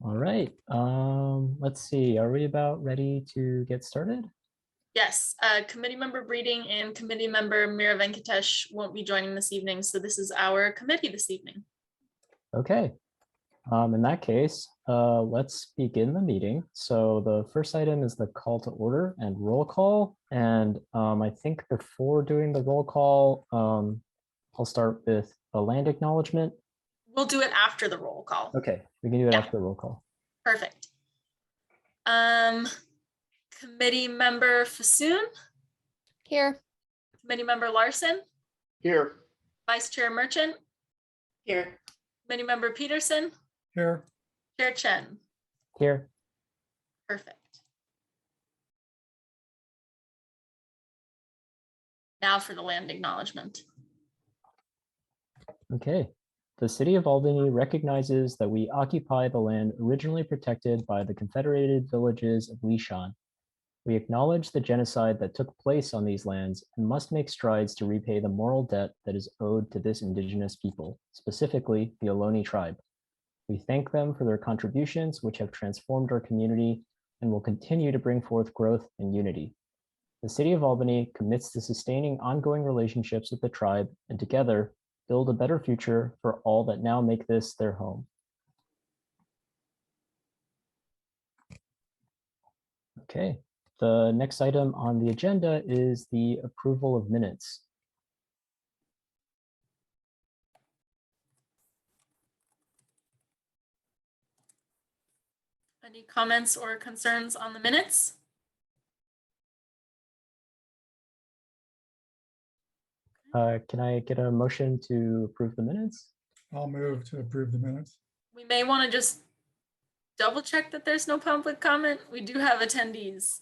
All right. Let's see. Are we about ready to get started? Yes, committee member Breeding and committee member Mira Venkatesh won't be joining this evening, so this is our committee this evening. Okay. In that case, let's begin the meeting. So the first item is the call to order and roll call. And I think before doing the roll call, I'll start with a land acknowledgement. We'll do it after the roll call. Okay, we can do it Yeah. after the roll call. Perfect. Committee member Fasoon, Here. committee member Larson, Here. vice chair Merchant, Here. committee member Peterson, Here. chair Chen. Here. Perfect. Now for the land acknowledgement. Okay. The City of Albany recognizes that we occupy the land originally protected by the Confederated Villages of Lishan. We acknowledge the genocide that took place on these lands and must make strides to repay the moral debt that is owed to this indigenous people, specifically the Ohlone tribe. We thank them for their contributions, which have transformed our community and will continue to bring forth growth and unity. The City of Albany commits to sustaining ongoing relationships with the tribe and together build a better future for all that now make this their home. Okay. The next item on the agenda is the approval of minutes. Any comments or concerns on the minutes? Can I get a motion to approve the minutes? I'll move to approve the minutes. We may want to just double check that there's no public comment. We do have attendees.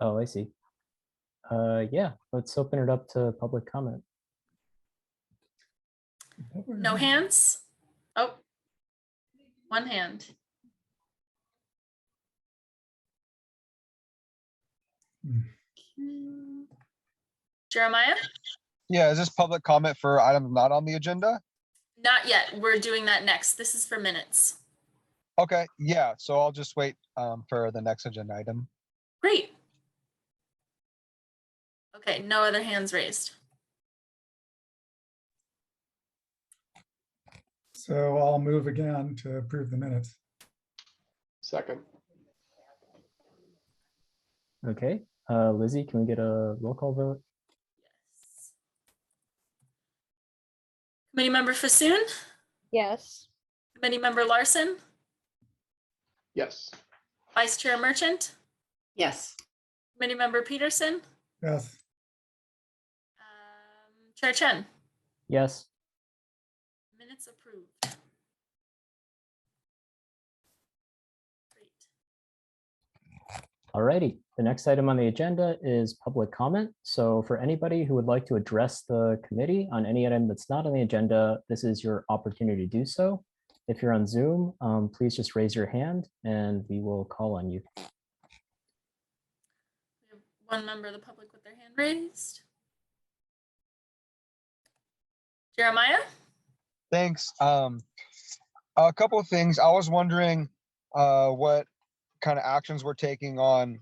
Oh, I see. Yeah, let's open it up to public comment. No hands? Oh, one hand. Jeremiah? Yeah, is this public comment for items not on the agenda? Not yet. We're doing that next. This is for minutes. Okay, yeah, so I'll just wait for the next agenda item. Great. Okay, no other hands raised. So I'll move again to approve the minutes. Second. Okay, Lizzie, can we get a roll call vote? Yes. Committee member Fasoon? Yes. Committee member Larson? Yes. Vice Chair Merchant? Yes. Committee member Peterson? Yes. Chair Chen? Yes. Minutes approved. Great. Alrighty, the next item on the agenda is public comment. So for anybody who would like to address the committee on any item that's not on the agenda, this is your opportunity to do so. If you're on Zoom, please just raise your hand and we will call on you. We have one member of the public with their hand raised. Jeremiah? Thanks. A couple of things. I was wondering what kind of actions we're taking on,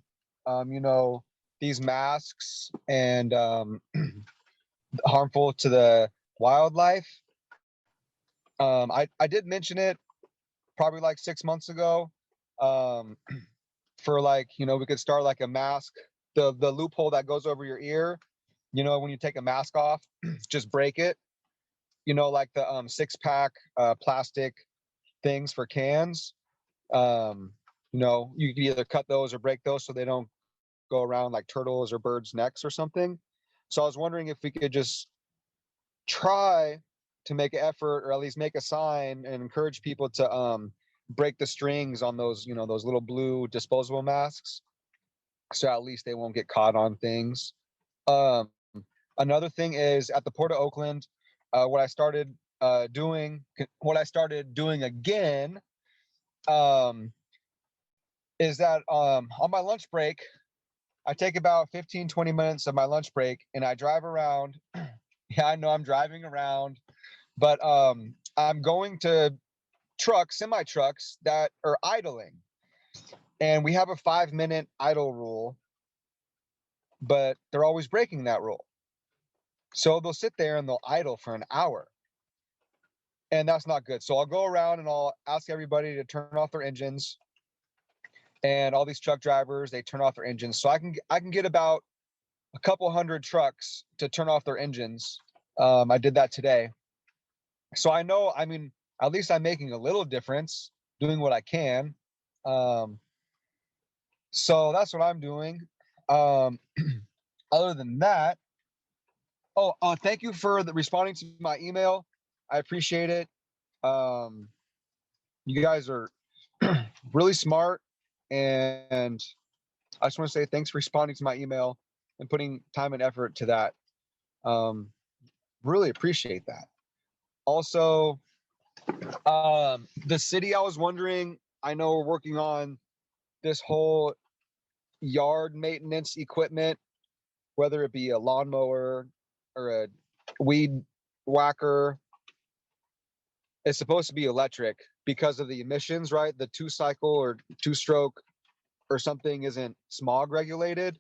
these masks and harmful to the wildlife. I did mention it probably like 6 months ago for we could start like a mask, the loophole that goes over your ear, when you take a mask off, just break it, like the 6-pack plastic things for cans. You could either cut those or break those so they don't go around like turtles or birds' necks or something. So I was wondering if we could just try to make an effort or at least make a sign and encourage people to break the strings on those, those little blue disposable masks. So at least they won't get caught on things. Another thing is at the Port of Oakland, what I started doing again is that on my lunch break, I take about 15-20 minutes of my lunch break and I drive around. Yeah, I know I'm driving around, but I'm going to trucks, semi trucks that are idling. And we have a 5-minute idle rule, but they're always breaking that rule. So they'll sit there and they'll idle for an hour. And that's not good. So I'll go around and I'll ask everybody to turn off their engines. And all these truck drivers, they turn off their engines. So I can get about a couple hundred trucks to turn off their engines. I did that today. So I know, I mean, at least I'm making a little difference, doing what I can. So that's what I'm doing. Other than that, thank you for responding to my email. I appreciate it. You guys are really smart, and I just want to say thanks for responding to my email and putting time and effort to that. Really appreciate that. Also, the city, I was wondering, I know we're working on this whole yard maintenance equipment, whether it be a lawnmower or a weed whacker. It's supposed to be electric because of the emissions, right? The 2-cycle or 2-stroke or something isn't smog regulated.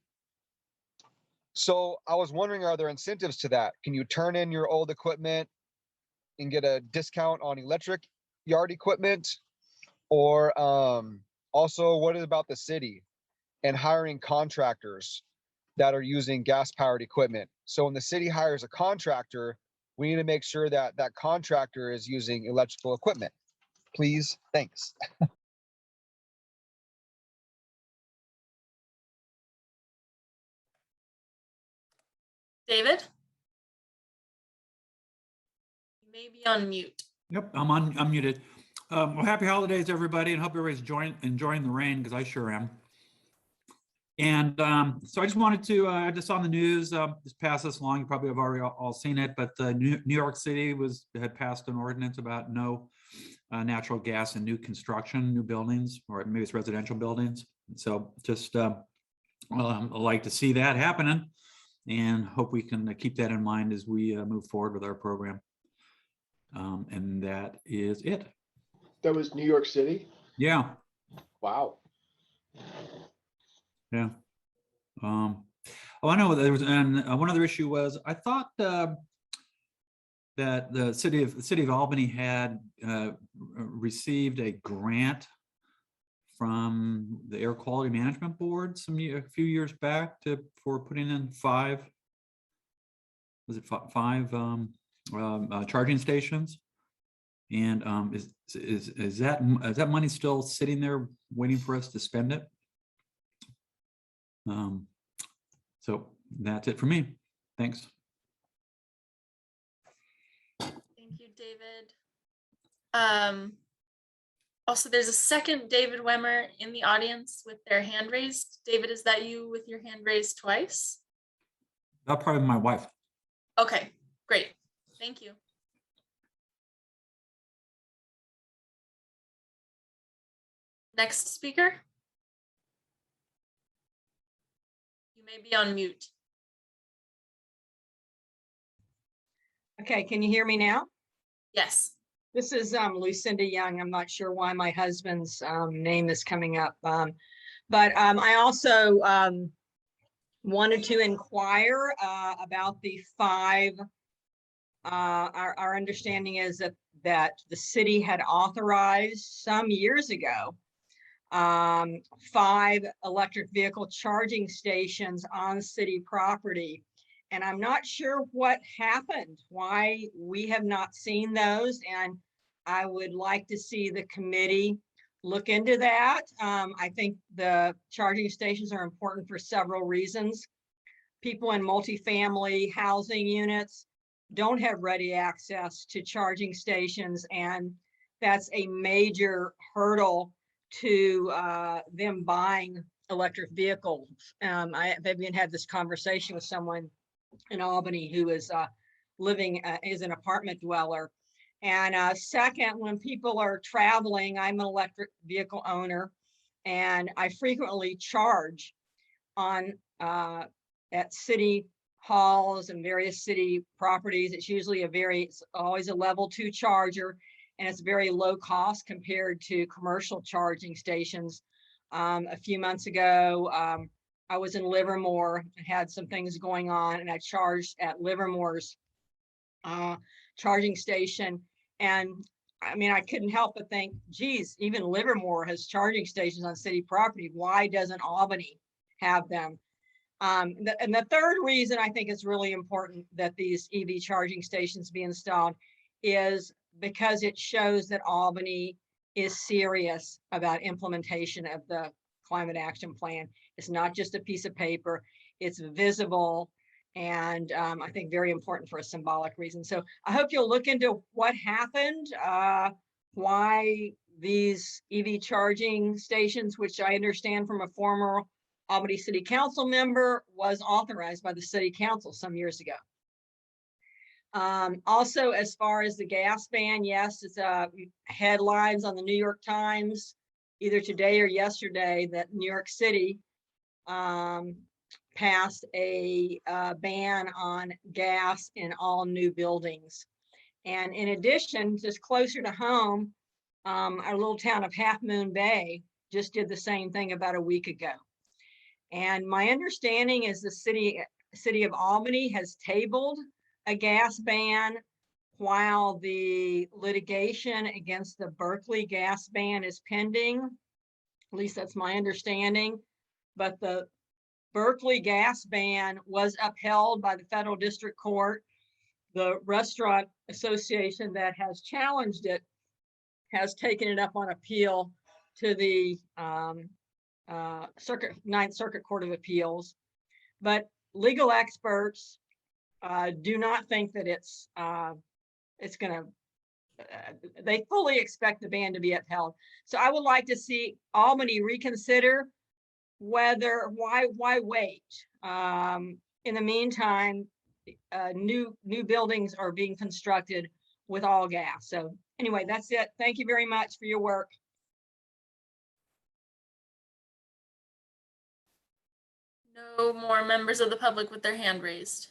So I was wondering, are there incentives to that? Can you turn in your old equipment and get a discount on electric yard equipment? Or also, what about the city and hiring contractors that are using gas-powered equipment? So when the city hires a contractor, we need to make sure that that contractor is using electrical equipment. Please, thanks. David? You may be on mute. Yep, I'm unmuted. Well, happy holidays, everybody, and hope everybody's enjoying the rain, because I sure am. And so I just wanted to, I just saw on the news, just pass this along, you probably have already all seen it, but New York City had passed an ordinance about no natural gas in new construction, new buildings, or maybe it's residential buildings. So just I'd like to see that happening, and hope we can keep that in mind as we move forward with our program. And that is it. That was New York City? Yeah. Wow. Yeah. Oh, I know there was, and one other issue was, I thought that the city of Albany had received a grant from the Air Quality Management Board a few years back for putting in five charging stations. And is that money still sitting there waiting for us to spend it? So that's it for me. Thanks. Thank you, David. Also, there's a second David Wemmer in the audience with their hand raised. David, is that you with your hand raised twice? That's probably my wife. Okay, great. Thank you. Next speaker. You may be on mute. Okay, can you hear me now? Yes. This is Lucille Young. I'm not sure why my husband's name is coming up. But I also wanted to inquire about the five. Our understanding is that the city had authorized some years ago 5 electric vehicle charging stations on city property. And I'm not sure what happened, why we have not seen those. And I would like to see the committee look into that. I think the charging stations are important for several reasons. People in multifamily housing units don't have ready access to charging stations, and that's a major hurdle to them buying electric vehicles. I've even had this conversation with someone in Albany who is is an apartment dweller. And second, when people are traveling, I'm an electric vehicle owner, and I frequently charge on at city halls and various city properties. It's usually it's always a level 2 charger. and it's very low cost compared to commercial charging stations. A few months ago, I was in Livermore and had some things going on, and I charged at Livermore's charging station. And I mean, I couldn't help but think, geez, even Livermore has charging stations on city property. Why doesn't Albany have them? And the third reason I think it's really important that these EV charging stations be installed is because it shows that Albany is serious about implementation of the climate action plan. It's not just a piece of paper, it's visible, and I think very important for a symbolic reason. So I hope you'll look into what happened, why these EV charging stations, which I understand from a former Albany City Council member, was authorized by the City Council some years ago. Also, as far as the gas ban, yes, it's headlines on the New York Times, either today or yesterday, that New York City passed a ban on gas in all new buildings. And in addition, just closer to home, our little town of Half Moon Bay just did the same thing about a week ago. And my understanding is the city of Albany has tabled a gas ban while the litigation against the Berkeley gas ban is pending. At least that's my understanding. But the Berkeley gas ban was upheld by the federal district court. The restaurant association that has challenged it has taken it up on appeal to the Ninth Circuit Court of Appeals. But legal experts do not think that it's going to, they fully expect the ban to be upheld. So I would like to see Albany reconsider why wait? In the meantime, new buildings are being constructed with all gas. So anyway, that's it. Thank you very much for your work. No more members of the public with their hand raised.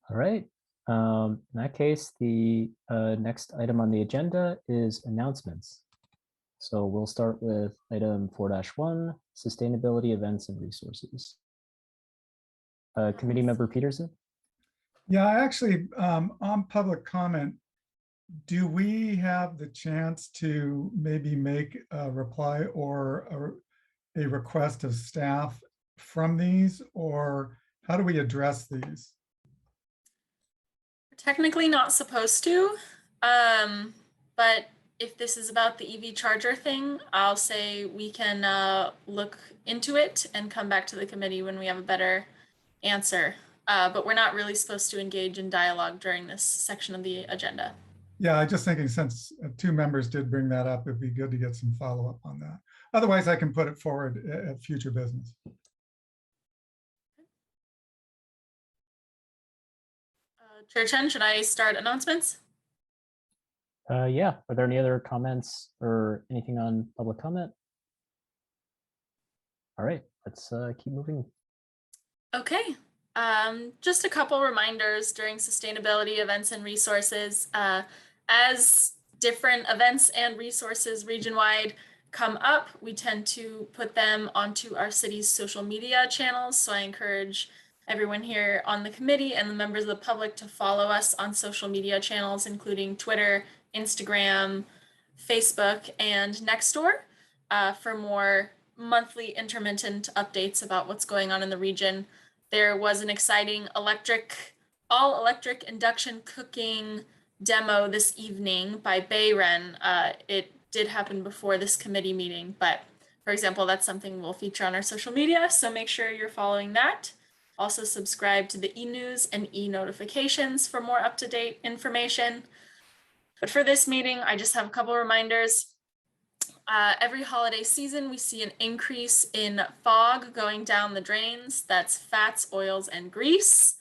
All right. In that case, the next item on the agenda is announcements. So we'll start with item 4-1, sustainability events and resources. Committee member Peterson. Yeah, actually, on public comment, do we have the chance to maybe make a reply or a request of staff from these, or how do we address these? We're technically not supposed to, but if this is about the EV charger thing, I'll say we can look into it and come back to the committee when we have a better answer. But we're not really supposed to engage in dialogue during this section of the agenda. Yeah, I'm just thinking since two members did bring that up, it'd be good to get some follow-up on that. Otherwise, I can put it forward at future business. Chair Chen, should I start announcements? Yeah, are there any other comments or anything on public comment? All right, let's keep moving. Okay, just a couple reminders during sustainability events and resources. As different events and resources region-wide come up, we tend to put them onto our city's social media channels. So I encourage everyone here on the committee and the members of the public to follow us on social media channels, including Twitter, Instagram, Facebook, and Nextdoor for more monthly intermittent updates about what's going on in the region. There was an exciting all electric induction cooking demo this evening by Bayren. It did happen before this committee meeting, but for example, that's something we'll feature on our social media. So make sure you're following that. Also subscribe to the e-news and e-notifications for more up-to-date information. But for this meeting, I just have a couple reminders. Every holiday season, we see an increase in fog going down the drains. That's fats, oils, and grease.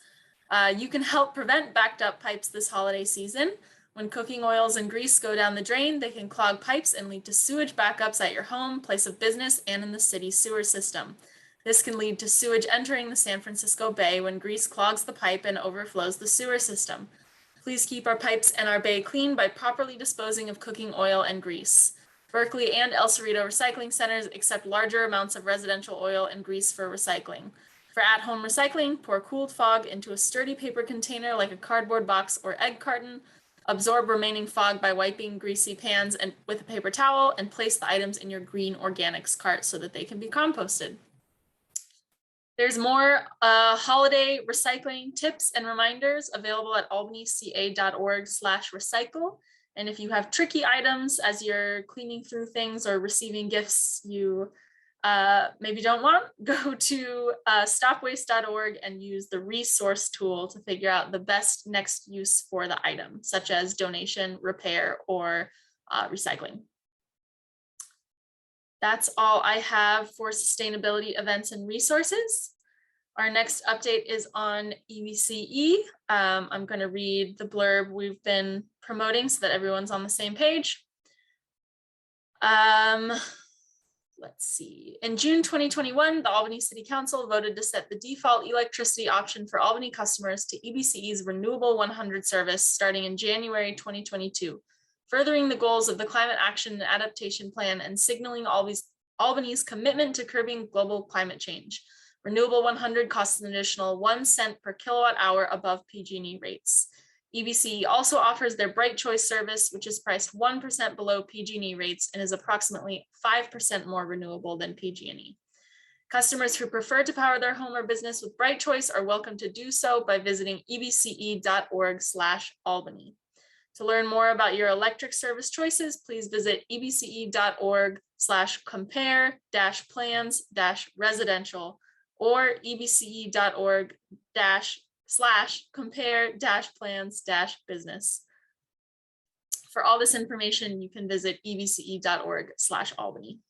You can help prevent backed up pipes this holiday season. When cooking oils and grease go down the drain, they can clog pipes and lead to sewage backups at your home, place of business, and in the city sewer system. This can lead to sewage entering the San Francisco Bay when grease clogs the pipe and overflows the sewer system. Please keep our pipes and our bay clean by properly disposing of cooking oil and grease. Berkeley and El Cerrito recycling centers accept larger amounts of residential oil and grease for recycling. For at-home recycling, pour cooled fog into a sturdy paper container like a cardboard box or egg carton. Absorb remaining fog by wiping greasy pans and with a paper towel, and place the items in your green organics cart so that they can be composted. There's more holiday recycling tips and reminders available at albanyca.org/recycle. And if you have tricky items as you're cleaning through things or receiving gifts you maybe don't want, go to stopwaste.org and use the resource tool to figure out the best next use for the item, such as donation, repair, or recycling. That's all I have for sustainability events and resources. Our next update is on EBCE. I'm going to read the blurb we've been promoting so that everyone's on the same page. Let's see. In June 2021, the Albany City Council voted to set the default electricity option for Albany customers to EBCE's Renewable 100 service starting in January 2022. Furthering the goals of the Climate Action and Adaptation Plan and signaling Albany's commitment to curbing global climate change. Renewable 100 costs an additional 1 cent per kilowatt hour above PG&E rates. EBCE also offers their Bright Choice service, which is priced 1% below PG&E rates and is approximately 5% more renewable than PG&E. Customers who prefer to power their home or business with Bright Choice are welcome to do so by visiting ebce.org/Albany. To learn more about your electric service choices, please visit ebce.org/compare-plans-residential or ebce.org/compare-plans-business. For all this information, you can visit ebce.org/Albany.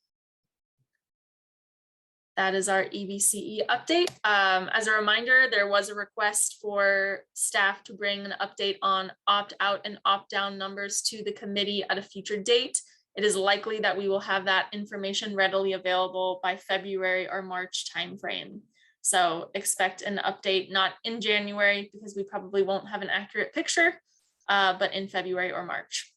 That is our EBCE update. As a reminder, there was a request for staff to bring an update on opt-out and opt-down numbers to the committee at a future date. It is likely that we will have that information readily available by February or March timeframe. So expect an update not in January because we probably won't have an accurate picture, but in February or March.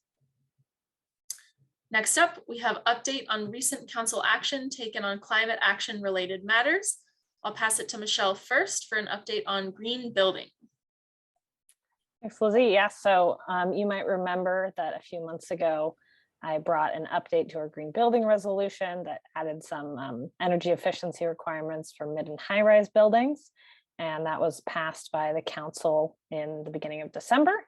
Next up, we have update on recent council action taken on climate action related matters. I'll pass it to Michelle first for an update on green building. Thanks, Lizzie. Yeah, so you might remember that a few months ago, I brought an update to our green building resolution that added some energy efficiency requirements for mid and high rise buildings. And that was passed by the council in the beginning of December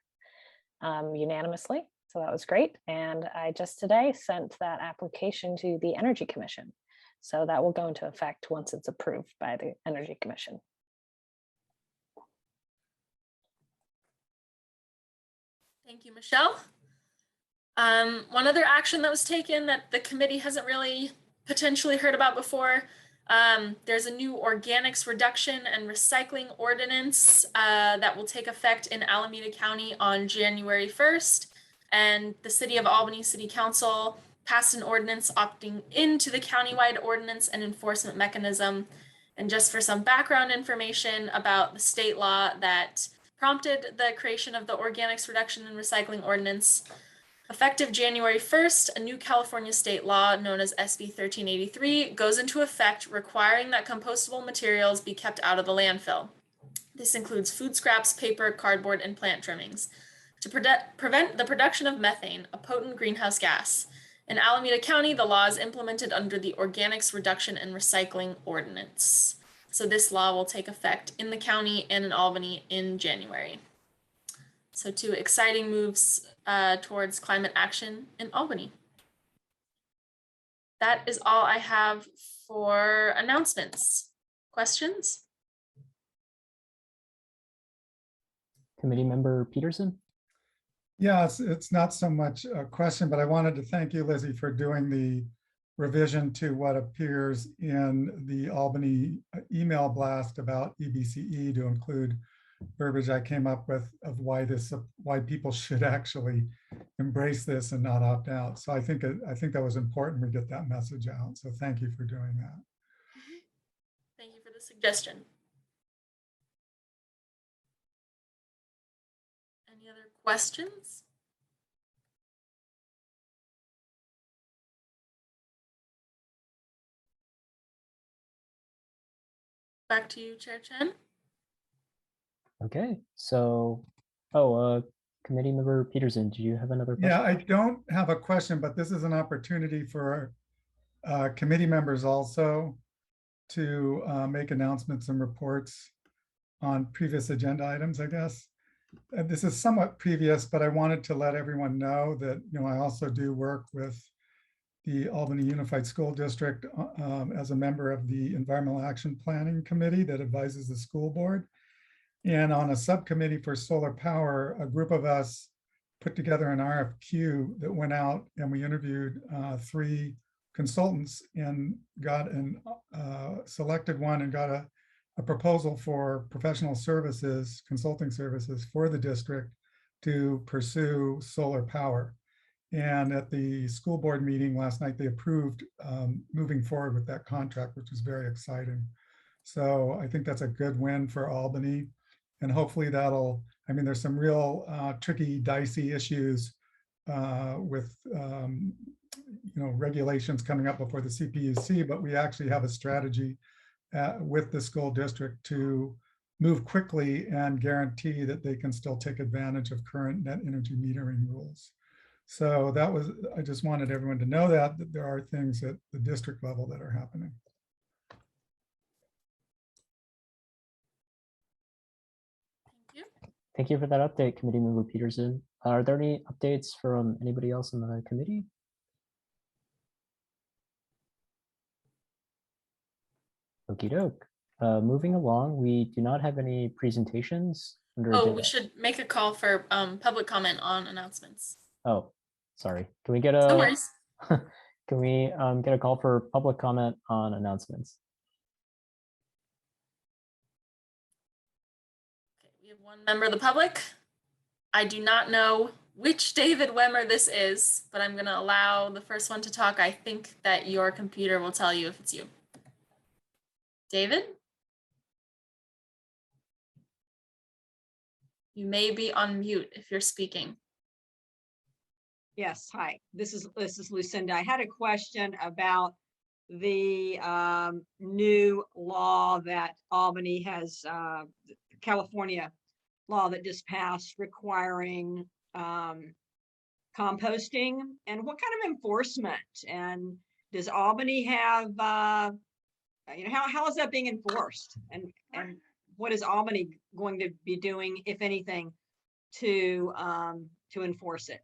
unanimously. So that was great. And I just today sent that application to the Energy Commission. So that will go into effect once it's approved by the Energy Commission. Thank you, Michelle. One other action that was taken that the committee hasn't really potentially heard about before, there's a new organics reduction and recycling ordinance that will take effect in Alameda County on January 1st. And the City of Albany City Council passed an ordinance opting into the countywide ordinance and enforcement mechanism. And just for some background information about the state law that prompted the creation of the organics reduction and recycling ordinance, effective January 1st, a new California state law known as SB 1383 goes into effect, requiring that compostable materials be kept out of the landfill. This includes food scraps, paper, cardboard, and plant trimmings. To prevent the production of methane, a potent greenhouse gas. In Alameda County, the law is implemented under the Organics Reduction and Recycling Ordinance. So this law will take effect in the county and in Albany in January. So 2 exciting moves towards climate action in Albany. That is all I have for announcements. Questions? Committee member Peterson? Yeah, it's not so much a question, but I wanted to thank you, Lizzie, for doing the revision to what appears in the Albany email blast about EBCE to include verbiage I came up with of why people should actually embrace this and not opt out. So I think that was important we get that message out. So thank you for doing that. the suggestion? Any other questions? Back to you, Chair Chen. Okay, so, Committee Member Peterson, do you have another question? Yeah, I don't have a question, but this is an opportunity for committee members also to make announcements and reports on previous agenda items, I guess. This is somewhat previous, but I wanted to let everyone know that, I also do work with the Albany Unified School District as a member of the Environmental Action Planning Committee that advises the school board. And on a subcommittee for solar power, a group of us put together an RFQ that went out, and we interviewed 3 consultants and got an selected one and got a proposal for professional services, consulting services for the district to pursue solar power. And at the school board meeting last night, they approved moving forward with that contract, which is very exciting. So I think that's a good win for Albany. And hopefully that'll, there's some real tricky, dicey issues with regulations coming up before the CPUC, but we actually have a strategy with the school district to move quickly and guarantee that they can still take advantage of current net energy metering rules. So I just wanted everyone to know that there are things at the district level that are happening. Thank you for that update, Committee Member Peterson. Are there any updates from anybody else in the committee? Okie doke. Moving along, we do not have any presentations under Oh, agenda. we should make a call for public comment on announcements. Oh, sorry. Can we get No a worries. can we get a call for public comment on announcements? Okay, we have one member of the public. I do not know which David Wemmer this is, but I'm going to allow the first one to talk. I think that your computer will tell you if it's you. David? You may be on mute if you're speaking. Yes, hi, this is Lucinda. I had a question about the new law that Albany has, California law that just passed requiring composting, and what kind of enforcement, and does Albany have, how is that being enforced, and what is Albany going to be doing, if anything, to enforce it?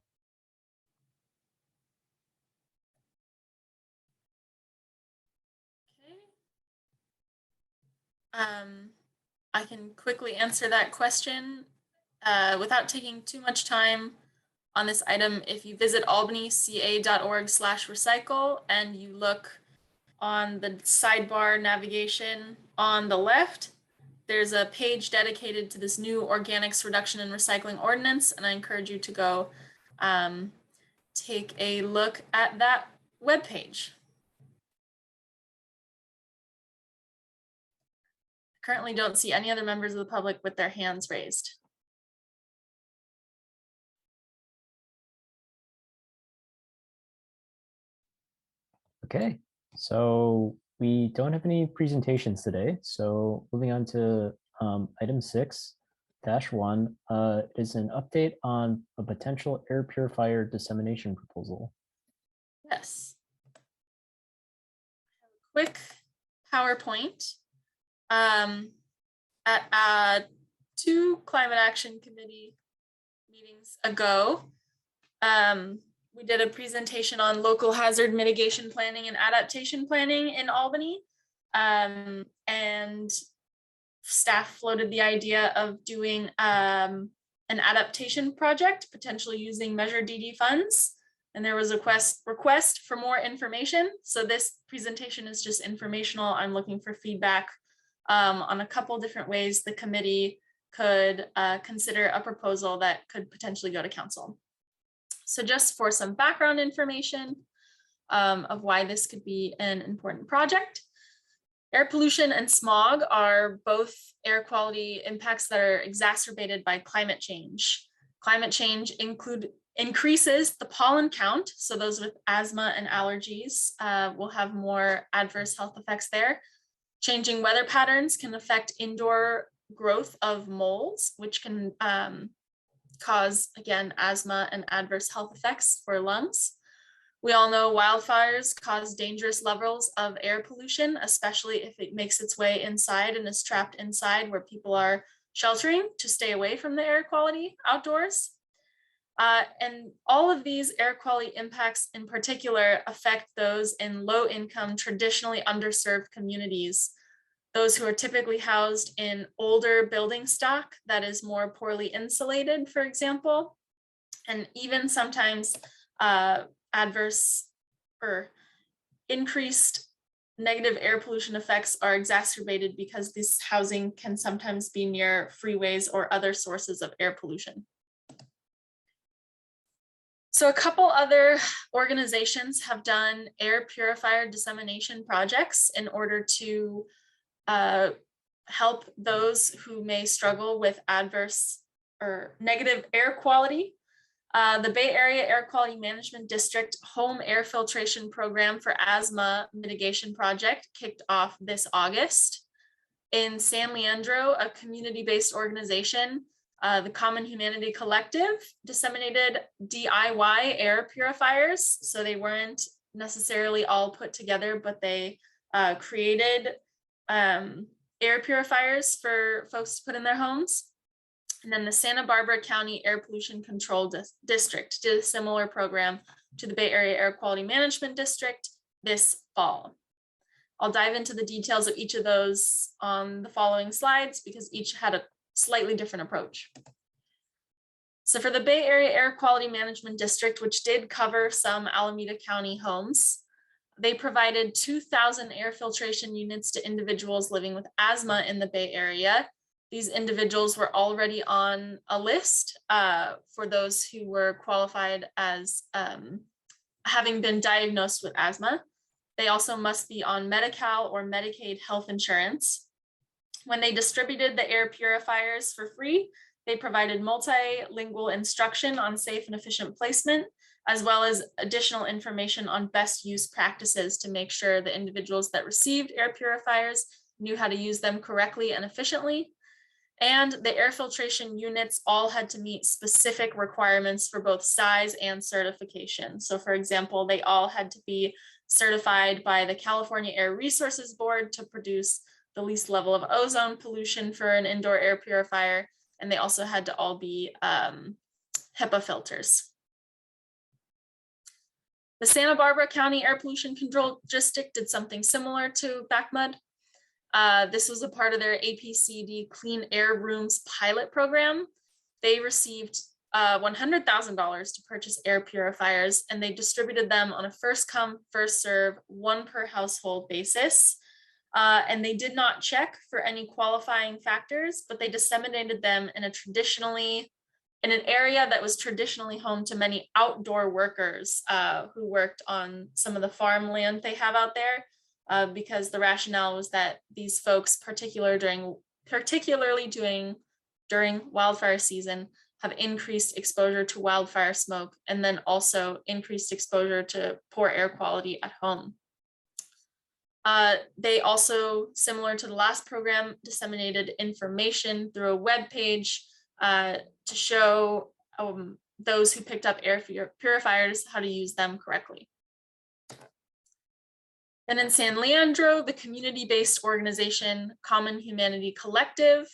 I can quickly answer that question without taking too much time on this item. If you visit albanyca.org/recycle and you look on the sidebar navigation on the left, there's a page dedicated to this new Organics Reduction and Recycling Ordinance, and I encourage you to go take a look at that webpage. Currently don't see any other members of the public with their hands raised. Okay, so we don't have any presentations today. So moving on to item 6-1 is an update on a potential air purifier dissemination proposal. Yes. Quick PowerPoint. At 2 Climate Action Committee meetings ago, we did a presentation on local hazard mitigation planning and adaptation planning in Albany. And staff floated the idea of doing an adaptation project, potentially using Measure DD funds. And there was a request for more information. So this presentation is just informational. I'm looking for feedback on a couple different ways the committee could consider a proposal that could potentially go to council. So just for some background information of why this could be an important project, Air pollution and smog are both air quality impacts that are exacerbated by climate change. Climate change increases the pollen count, so those with asthma and allergies will have more adverse health effects there. Changing weather patterns can affect indoor growth of molds, which can cause, again, asthma and adverse health effects for lungs. We all know wildfires cause dangerous levels of air pollution, especially if it makes its way inside and is trapped inside where people are sheltering to stay away from the air quality outdoors. And all of these air quality impacts in particular affect those in low-income, traditionally underserved communities, those who are typically housed in older building stock that is more poorly insulated, for example, and even sometimes adverse or increased negative air pollution effects are exacerbated because this housing can sometimes be near freeways or other sources of air pollution. So a couple other organizations have done air purifier dissemination projects in order to help those who may struggle with adverse or negative air quality. The Bay Area Air Quality Management District Home Air Filtration Program for Asthma Mitigation Project kicked off this August. In San Leandro, a community-based organization, the Common Humanity Collective, disseminated DIY air purifiers. So they weren't necessarily all put together, but they created air purifiers for folks to put in their homes. And then the Santa Barbara County Air Pollution Control District did a similar program to the Bay Area Air Quality Management District this fall. I'll dive into the details of each of those on the following slides because each had a slightly different approach. So for the Bay Area Air Quality Management District, which did cover some Alameda County homes, they provided 2,000 air filtration units to individuals living with asthma in the Bay Area. These individuals were already on a list for those who were qualified as having been diagnosed with asthma. They also must be on Medi-Cal or Medicaid health insurance. When they distributed the air purifiers for free, they provided multilingual instruction on safe and efficient placement, as well as additional information on best use practices to make sure the individuals that received air purifiers knew how to use them correctly and efficiently. And the air filtration units all had to meet specific requirements for both size and certification. So for example, they all had to be certified by the California Air Resources Board to produce the least level of ozone pollution for an indoor air purifier. And they also had to all be HEPA filters. The Santa Barbara County Air Pollution Control District did something similar to Backmud. This was a part of their APCD Clean Air Rooms pilot program. They received $100,000 to purchase air purifiers, and they distributed them on a first come, first serve, one per household basis. And they did not check for any qualifying factors, but they disseminated them in in an area that was traditionally home to many outdoor workers who worked on some of the farmland they have out there. Because the rationale was that these folks, particularly during wildfire season, have increased exposure to wildfire smoke and then also increased exposure to poor air quality at home. They also, similar to the last program, disseminated information through a web page to show those who picked up air purifiers how to use them correctly. And in San Leandro, the community-based organization Common Humanity Collective,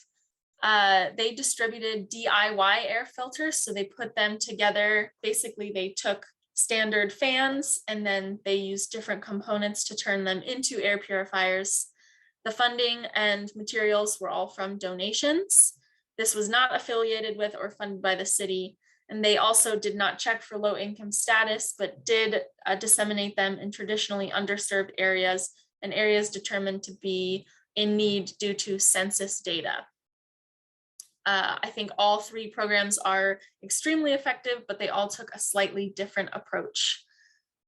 they distributed DIY air filters. So they put them together. Basically, they took standard fans and then they used different components to turn them into air purifiers. The funding and materials were all from donations. This was not affiliated with or funded by the city. And they also did not check for low income status, but did disseminate them in traditionally underserved areas and areas determined to be in need due to census data. I think all three programs are extremely effective, but they all took a slightly different approach.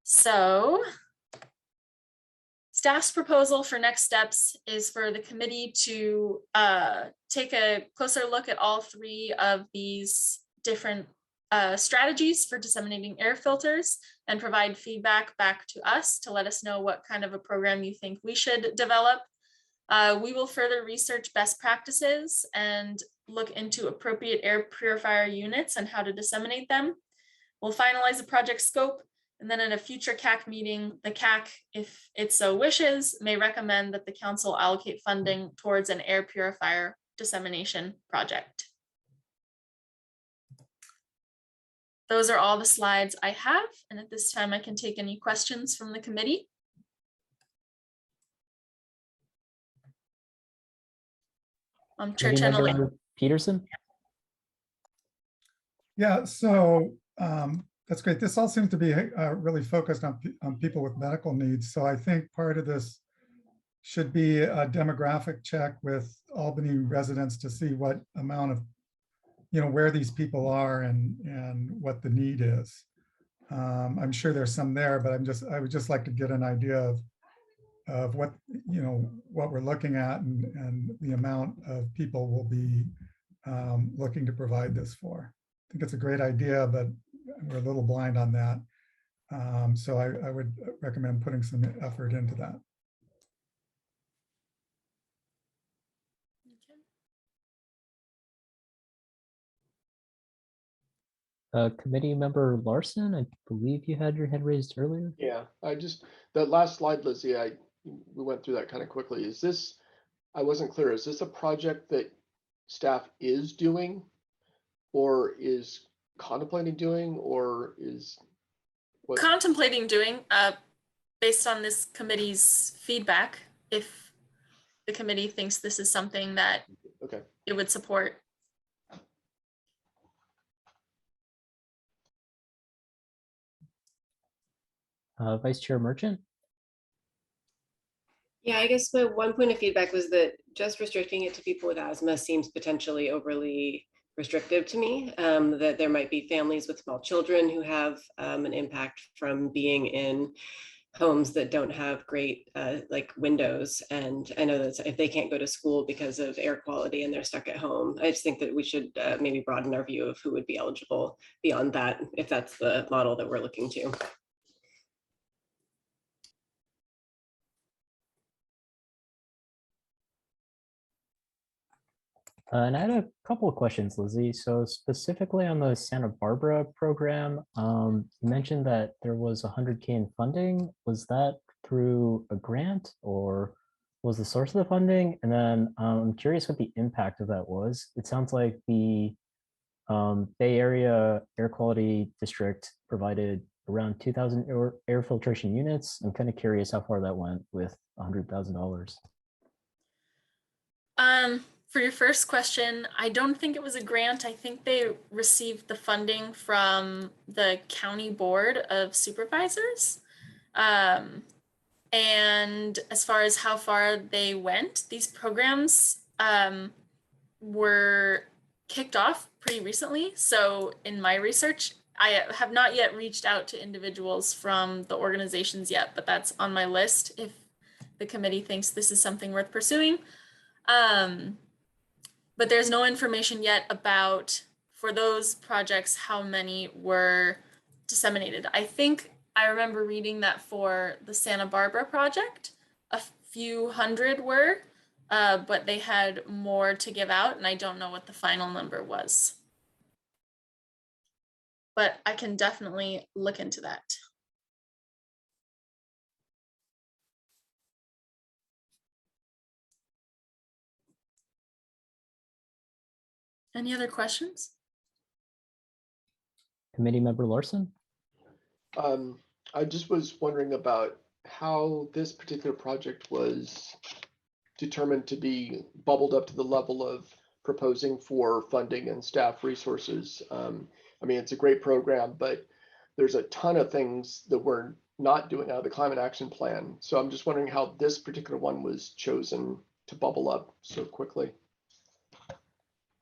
So Staff's proposal for next steps is for the committee to take a closer look at all three of these different strategies for disseminating air filters and provide feedback back to us to let us know what kind of a program you think we should develop. We will further research best practices and look into appropriate air purifier units and how to disseminate them. We'll finalize the project scope, and then at a future CAC meeting, the CAC, if it so wishes, may recommend that the council allocate funding towards an air purifier dissemination project. Those are all the slides I have, and at this time I can take any questions from the committee. Chair Committee Chenoweth. Member Peterson? Yeah, so that's great. This all seems to be really focused on people with medical needs. So I think part of this should be a demographic check with Albany residents to see what amount of, where these people are and what the need is. I'm sure there's some there, but I would just like to get an idea of what, what we're looking at and the amount of people will be looking to provide this for. I think it's a great idea, but we're a little blind on that. So I would recommend putting some effort into that. Committee Member Larson, I believe you had your hand raised earlier. Yeah, that last slide, Lizzie, we went through that kind of quickly. Is this, I wasn't clear, is this a project that staff is doing or is contemplating doing, or is what? Contemplating doing, based on this committee's feedback, if the committee thinks this is something that it would support. Vice Chair Merchant? Yeah, I guess my one point of feedback was that just restricting it to people with asthma seems potentially overly restrictive to me, that there might be families with small children who have an impact from being in homes that don't have great like windows. And I know that if they can't go to school because of air quality and they're stuck at home, I just think that we should maybe broaden our view of who would be eligible beyond that, if that's the model that we're looking to. And I had a couple of questions, Lizzie. So specifically on the Santa Barbara program, you mentioned that there was 100K in funding. Was that through a grant or was the source of the funding? And then I'm curious what the impact of that was. It sounds like the Bay Area Air Quality District provided around 2,000 air filtration units. I'm kind of curious how far that went with $100,000. For your first question, I don't think it was a grant. I think they received the funding from the County Board of Supervisors. And as far as how far they went, these programs were kicked off pretty recently. So in my research, I have not yet reached out to individuals from the organizations yet, but that's on my list if the committee thinks this is something worth pursuing. But there's no information yet about, for those projects, how many were disseminated. I think I remember reading that for the Santa Barbara project, a few hundred were, but they had more to give out, and I don't know what the final number was. But I can definitely look into that. Any other questions? Committee Member Larson? I just was wondering about how this particular project was determined to be bubbled up to the level of proposing for funding and staff resources. I mean, it's a great program, but there's a ton of things that we're not doing out of the climate action plan. So I'm just wondering how this particular one was chosen to bubble up so quickly.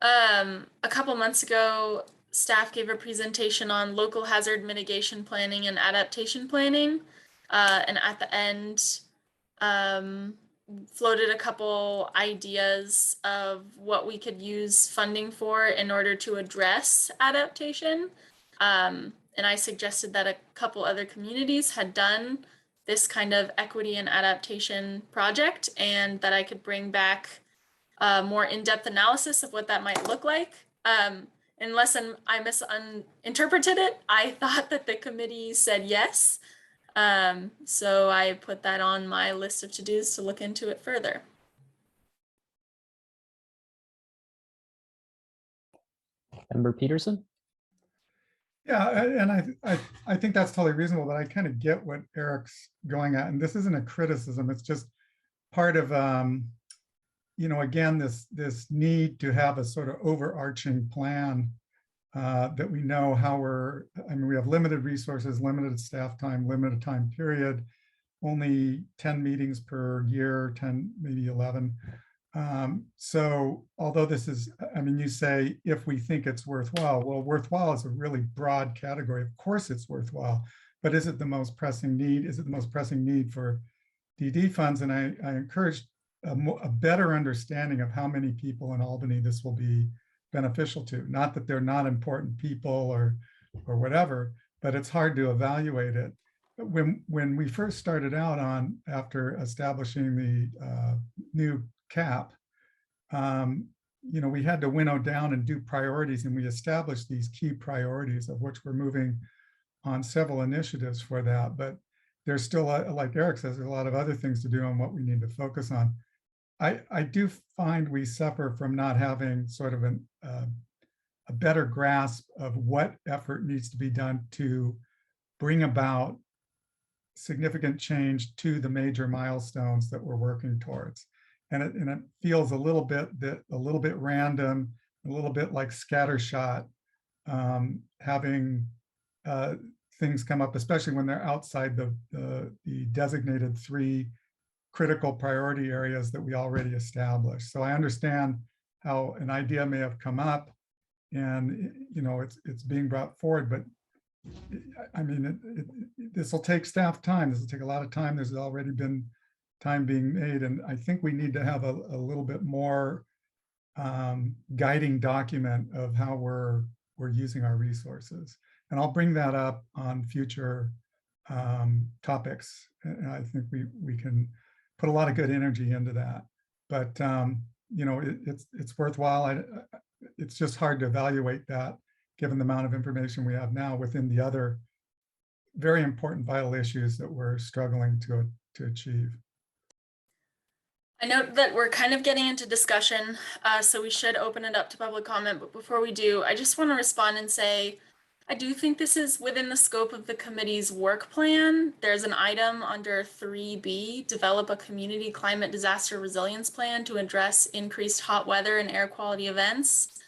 A couple months ago, staff gave a presentation on local hazard mitigation planning and adaptation planning. And at the end, floated a couple ideas of what we could use funding for in order to address adaptation. And I suggested that a couple other communities had done this kind of equity and adaptation project, and that I could bring back a more in-depth analysis of what that might look like. Unless I misinterpreted it, I thought that the committee said yes. So I put that on my list of to-dos to look into it further. Member Peterson? Yeah, and I think that's totally reasonable, but I kind of get what Eric's going at. And this isn't a criticism, it's just part of, again, this need to have a sort of overarching plan that we know how we have limited resources, limited staff time, limited time period, only 10 meetings per year, 10, maybe 11. So although this is, you say, if we think it's worthwhile, well, worthwhile is a really broad category. Of course it's worthwhile, but is it the most pressing need? Is it the most pressing need for DD funds? And I encourage a better understanding of how many people in Albany this will be beneficial to. Not that they're not important people or whatever, but it's hard to evaluate it. When we first started out after establishing the new cap, we had to winnow down and do priorities, and we established these key priorities, of which we're moving on several initiatives for that. But there's still, like Eric says, there's a lot of other things to do on what we need to focus on. I do find we suffer from not having sort of a better grasp of what effort needs to be done to bring about significant change to the major milestones that we're working towards. And it feels a little bit random, a little bit like scattershot, having things come up, especially when they're outside the designated 3 critical priority areas that we already established. So I understand how an idea may have come up, and it's being brought forward, but this will take staff time. This will take a lot of time. There's already been time being made, and I think we need to have a little bit more guiding document of how we're using our resources. And I'll bring that up on future topics. And I think we can put a lot of good energy into that. But it's worthwhile. It's just hard to evaluate that given the amount of information we have now within the other very important vital issues that we're struggling to achieve. I note that we're kind of getting into discussion, so we should open it up to public comment. But before we do, I just want to respond and say, I do think this is within the scope of the committee's work plan. There's an item under 3B, develop a community climate disaster resilience plan to address increased hot weather and air quality events.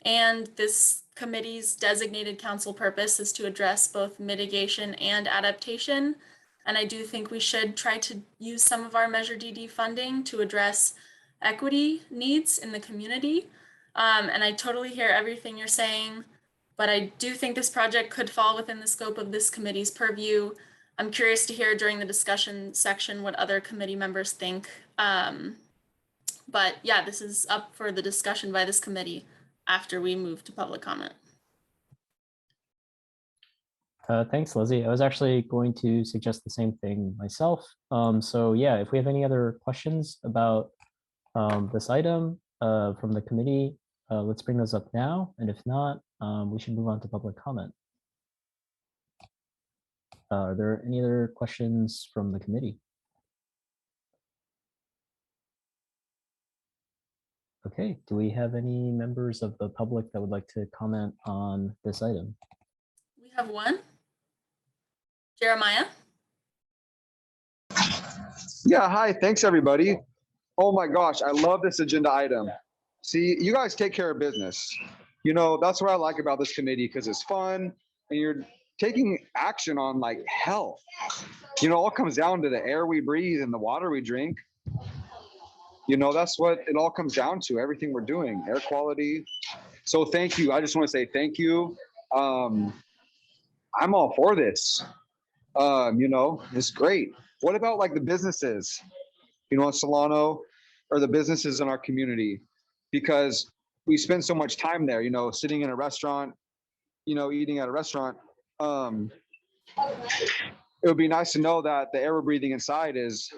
And this committee's designated council purpose is to address both mitigation and adaptation. And I do think we should try to use some of our Measure DD funding to address equity needs in the community. And I totally hear everything you're saying, but I do think this project could fall within the scope of this committee's purview. I'm curious to hear during the discussion section what other committee members think. But yeah, this is up for the discussion by this committee after we move to public comment. Thanks, Lizzie. I was actually going to suggest the same thing myself. So yeah, if we have any other questions about this item from the committee, let's bring those up now. And if not, we should move on to public comment. Are there any other questions from the committee? Okay, do we have any members of the public that would like to comment on this item? We have one. Jeremiah. Yeah, hi, thanks everybody. Oh my gosh, I love this agenda item. See, you guys take care of business. That's what I like about this committee, because it's fun and you're taking action on like health. It all comes down to the air we breathe and the water we drink. That's what it all comes down to, everything we're doing, air quality. So thank you. I just want to say thank you. I'm all for this. It's great. What about like the businesses? you know, in Solano, or the businesses in our community, because we spend so much time there, you know, sitting in a restaurant, you know, eating at a restaurant. It would be nice to know that the air we're breathing inside is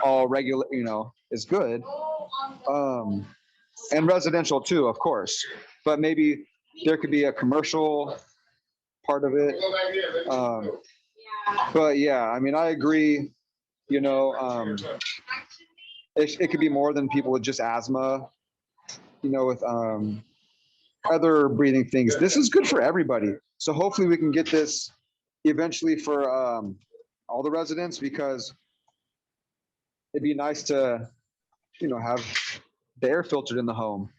all regular, you know, is good. And residential too, of course, but maybe there could be a commercial part of it. But yeah, I mean, I agree, you know, it could be more than people with just asthma, you know, with other breathing things. This is good for everybody. So hopefully we can get this eventually for all the residents, because it'd be nice to, you know, have the air filtered in the home.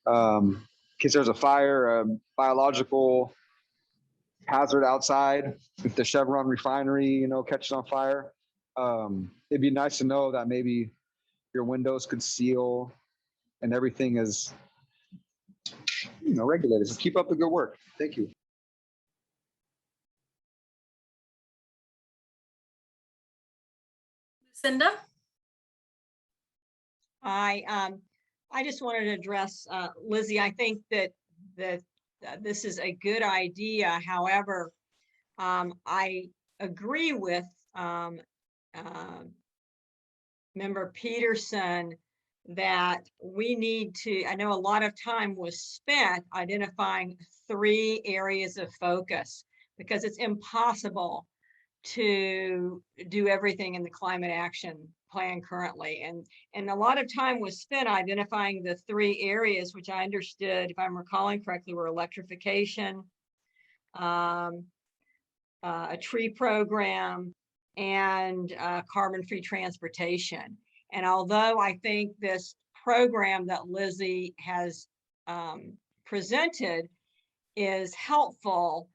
In case there's a fire, a biological hazard outside, if the Chevron refinery, you know, catches on fire, it'd be nice to know that maybe your windows could seal and everything is, you know, regulated. So keep up the good work. Thank you. Lucinda? I just wanted to address Lizzie. I think that this is a good idea. However, I agree with Member Peterson that we need to, I know a lot of time was spent identifying 3 areas of focus, because it's impossible to do everything in the climate action plan currently. And a lot of time was spent identifying the 3 areas, which I understood, if I'm recalling correctly, were electrification, a tree program, and carbon-free transportation. And although I think this program that Lizzie has presented is helpful,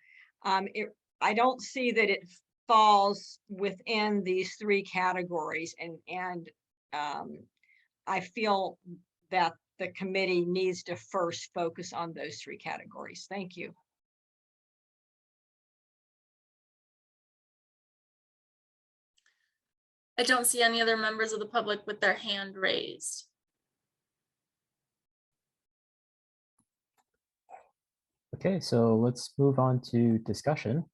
I don't see that it falls within these 3 categories. And I feel that the committee needs to first focus on those 3 categories. Thank you. I don't see any other members of the public with their hand raised. Okay, so let's move on to discussion.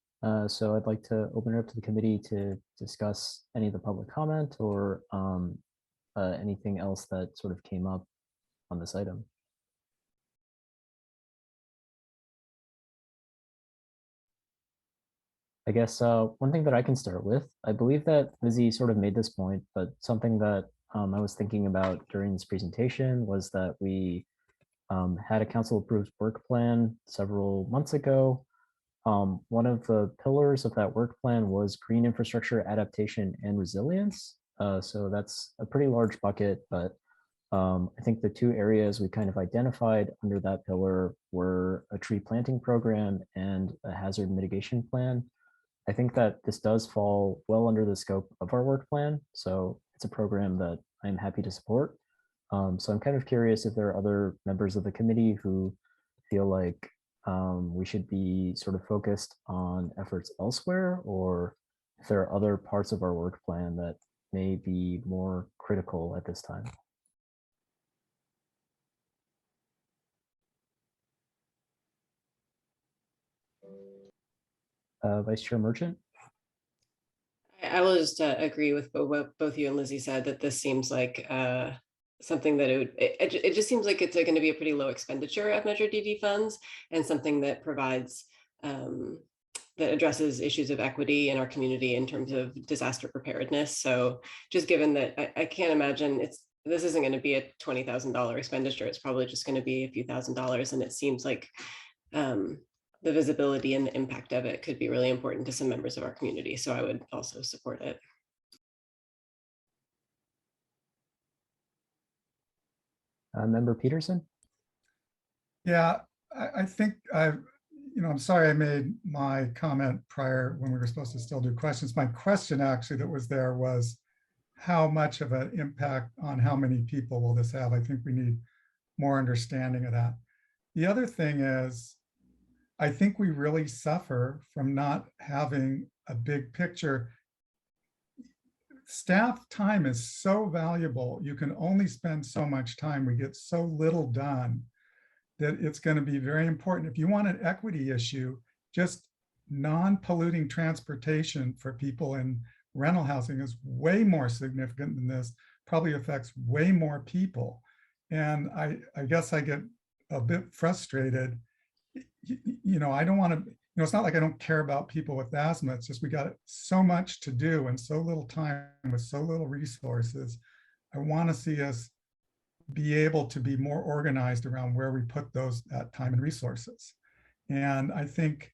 So I'd like to open it up to the committee to discuss any of the public comment or anything else that sort of came up on this item. I guess one thing that I can start with, I believe that Lizzie sort of made this point, but something that I was thinking about during this presentation was that we had a council approved work plan several months ago. One of the pillars of that work plan was green infrastructure adaptation and resilience. So that's a pretty large bucket, but I think the 2 areas we kind of identified under that pillar were a tree planting program and a hazard mitigation plan. I think that this does fall well under the scope of our work plan, so it's a program that I'm happy to support. So I'm kind of curious if there are other members of the committee who feel like we should be sort of focused on efforts elsewhere, or if there are other parts of our work plan that may be more critical at this time. Vice Chair Merchant? I will just agree with both you and Lizzie said, that this seems like something that it just seems like it's going to be a pretty low expenditure of Measure DD funds, and something that provides that addresses issues of equity in our community in terms of disaster preparedness. So just given that I can't imagine this isn't going to be a $20,000 expenditure, it's probably just going to be a few $1,000s, and it seems like the visibility and the impact of it could be really important to some members of our community. So I would also support it. Member Peterson? Yeah, I think I'm sorry I made my comment prior when we were supposed to still do questions. My question actually that was there was, how much of an impact on how many people will this have? I think we need more understanding of that. The other thing is, I think we really suffer from not having a big picture. staff time is so valuable. You can only spend so much time. We get so little done that it's going to be very important. If you want an equity issue, just non-polluting transportation for people in rental housing is way more significant than this, probably affects way more people. And I guess I get a bit frustrated. I don't want to, it's not like I don't care about people with asthma. It's just we got so much to do and so little time with so little resources. I want to see us be able to be more organized around where we put that time and resources. And I think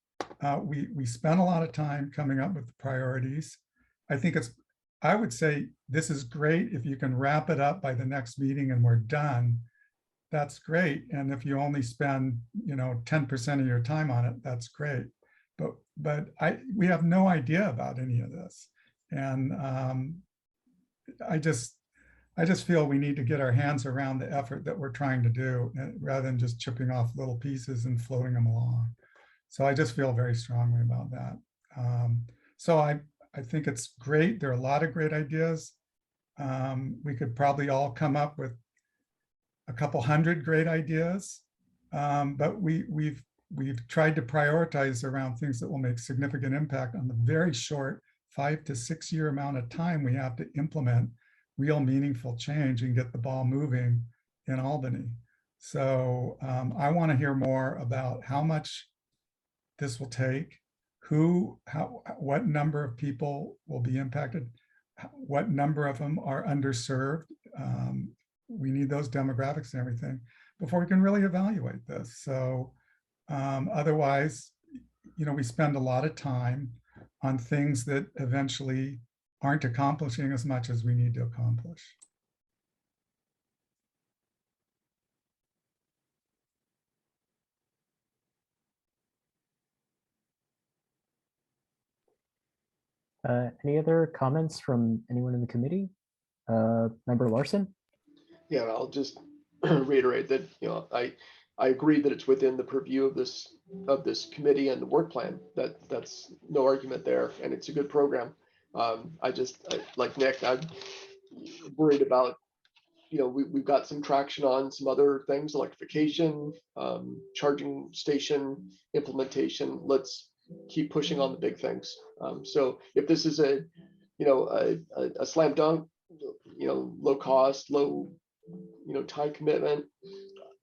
we spent a lot of time coming up with the priorities. I would say this is great if you can wrap it up by the next meeting and we're done. That's great. And if you only spend 10% of your time on it, that's great. But we have no idea about any of this. And I just feel we need to get our hands around the effort that we're trying to do rather than just chipping off little pieces and floating them along. So I just feel very strongly about that. So I think it's great. There are a lot of great ideas. We could probably all come up with a couple hundred great ideas, but we've tried to prioritize around things that will make significant impact on the very short 5 to 6 year amount of time we have to implement real meaningful change and get the ball moving in Albany. So I want to hear more about how much this will take, what number of people will be impacted, what number of them are underserved. We need those demographics and everything before we can really evaluate this. So otherwise, we spend a lot of time on things that eventually aren't accomplishing as much as we need to accomplish. Any other comments from anyone in the committee? Member Larson? Yeah, I'll just reiterate that, I agree that it's within the purview of this committee and the work plan. That's no argument there, and it's a good program. Like Nick, I'm worried about, we've got some traction on some other things, electrification, charging station implementation. Let's keep pushing on the big things. So if this is a slam dunk, low cost, low, time commitment,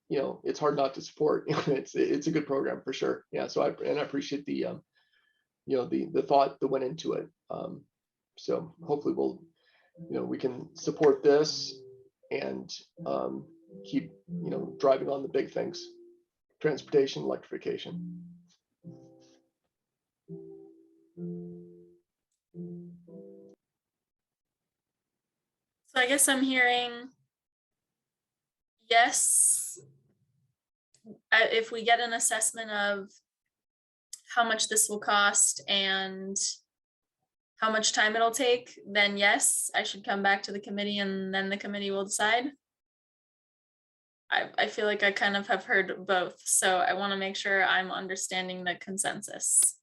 it's hard not to support. It's a good program for sure. Yeah. So I appreciate the the thought that went into it. So hopefully we can support this and keep driving on the big things, transportation, electrification. So I guess I'm hearing yes. If we get an assessment of how much this will cost and how much time it'll take, then yes, I should come back to the committee and then the committee will decide. I feel like I kind of have heard both, so I want to make sure I'm understanding the consensus.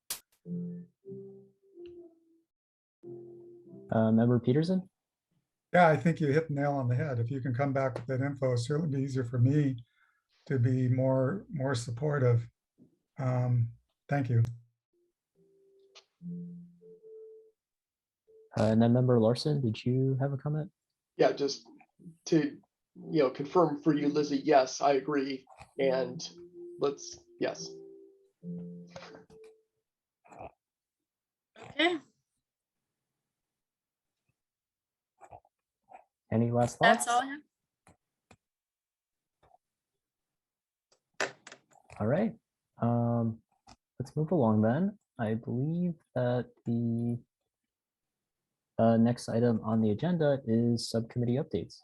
Member Peterson? Yeah, I think you hit the nail on the head. If you can come back with that info, it'll certainly be easier for me to be more supportive. Thank you. And then Member Larson, did you have a comment? Yeah, just to confirm for you, Lizzie, yes, I agree. And yes. Okay. Any last thoughts? That's all I have. All right. Let's move along then. I believe that the next item on the agenda is subcommittee updates.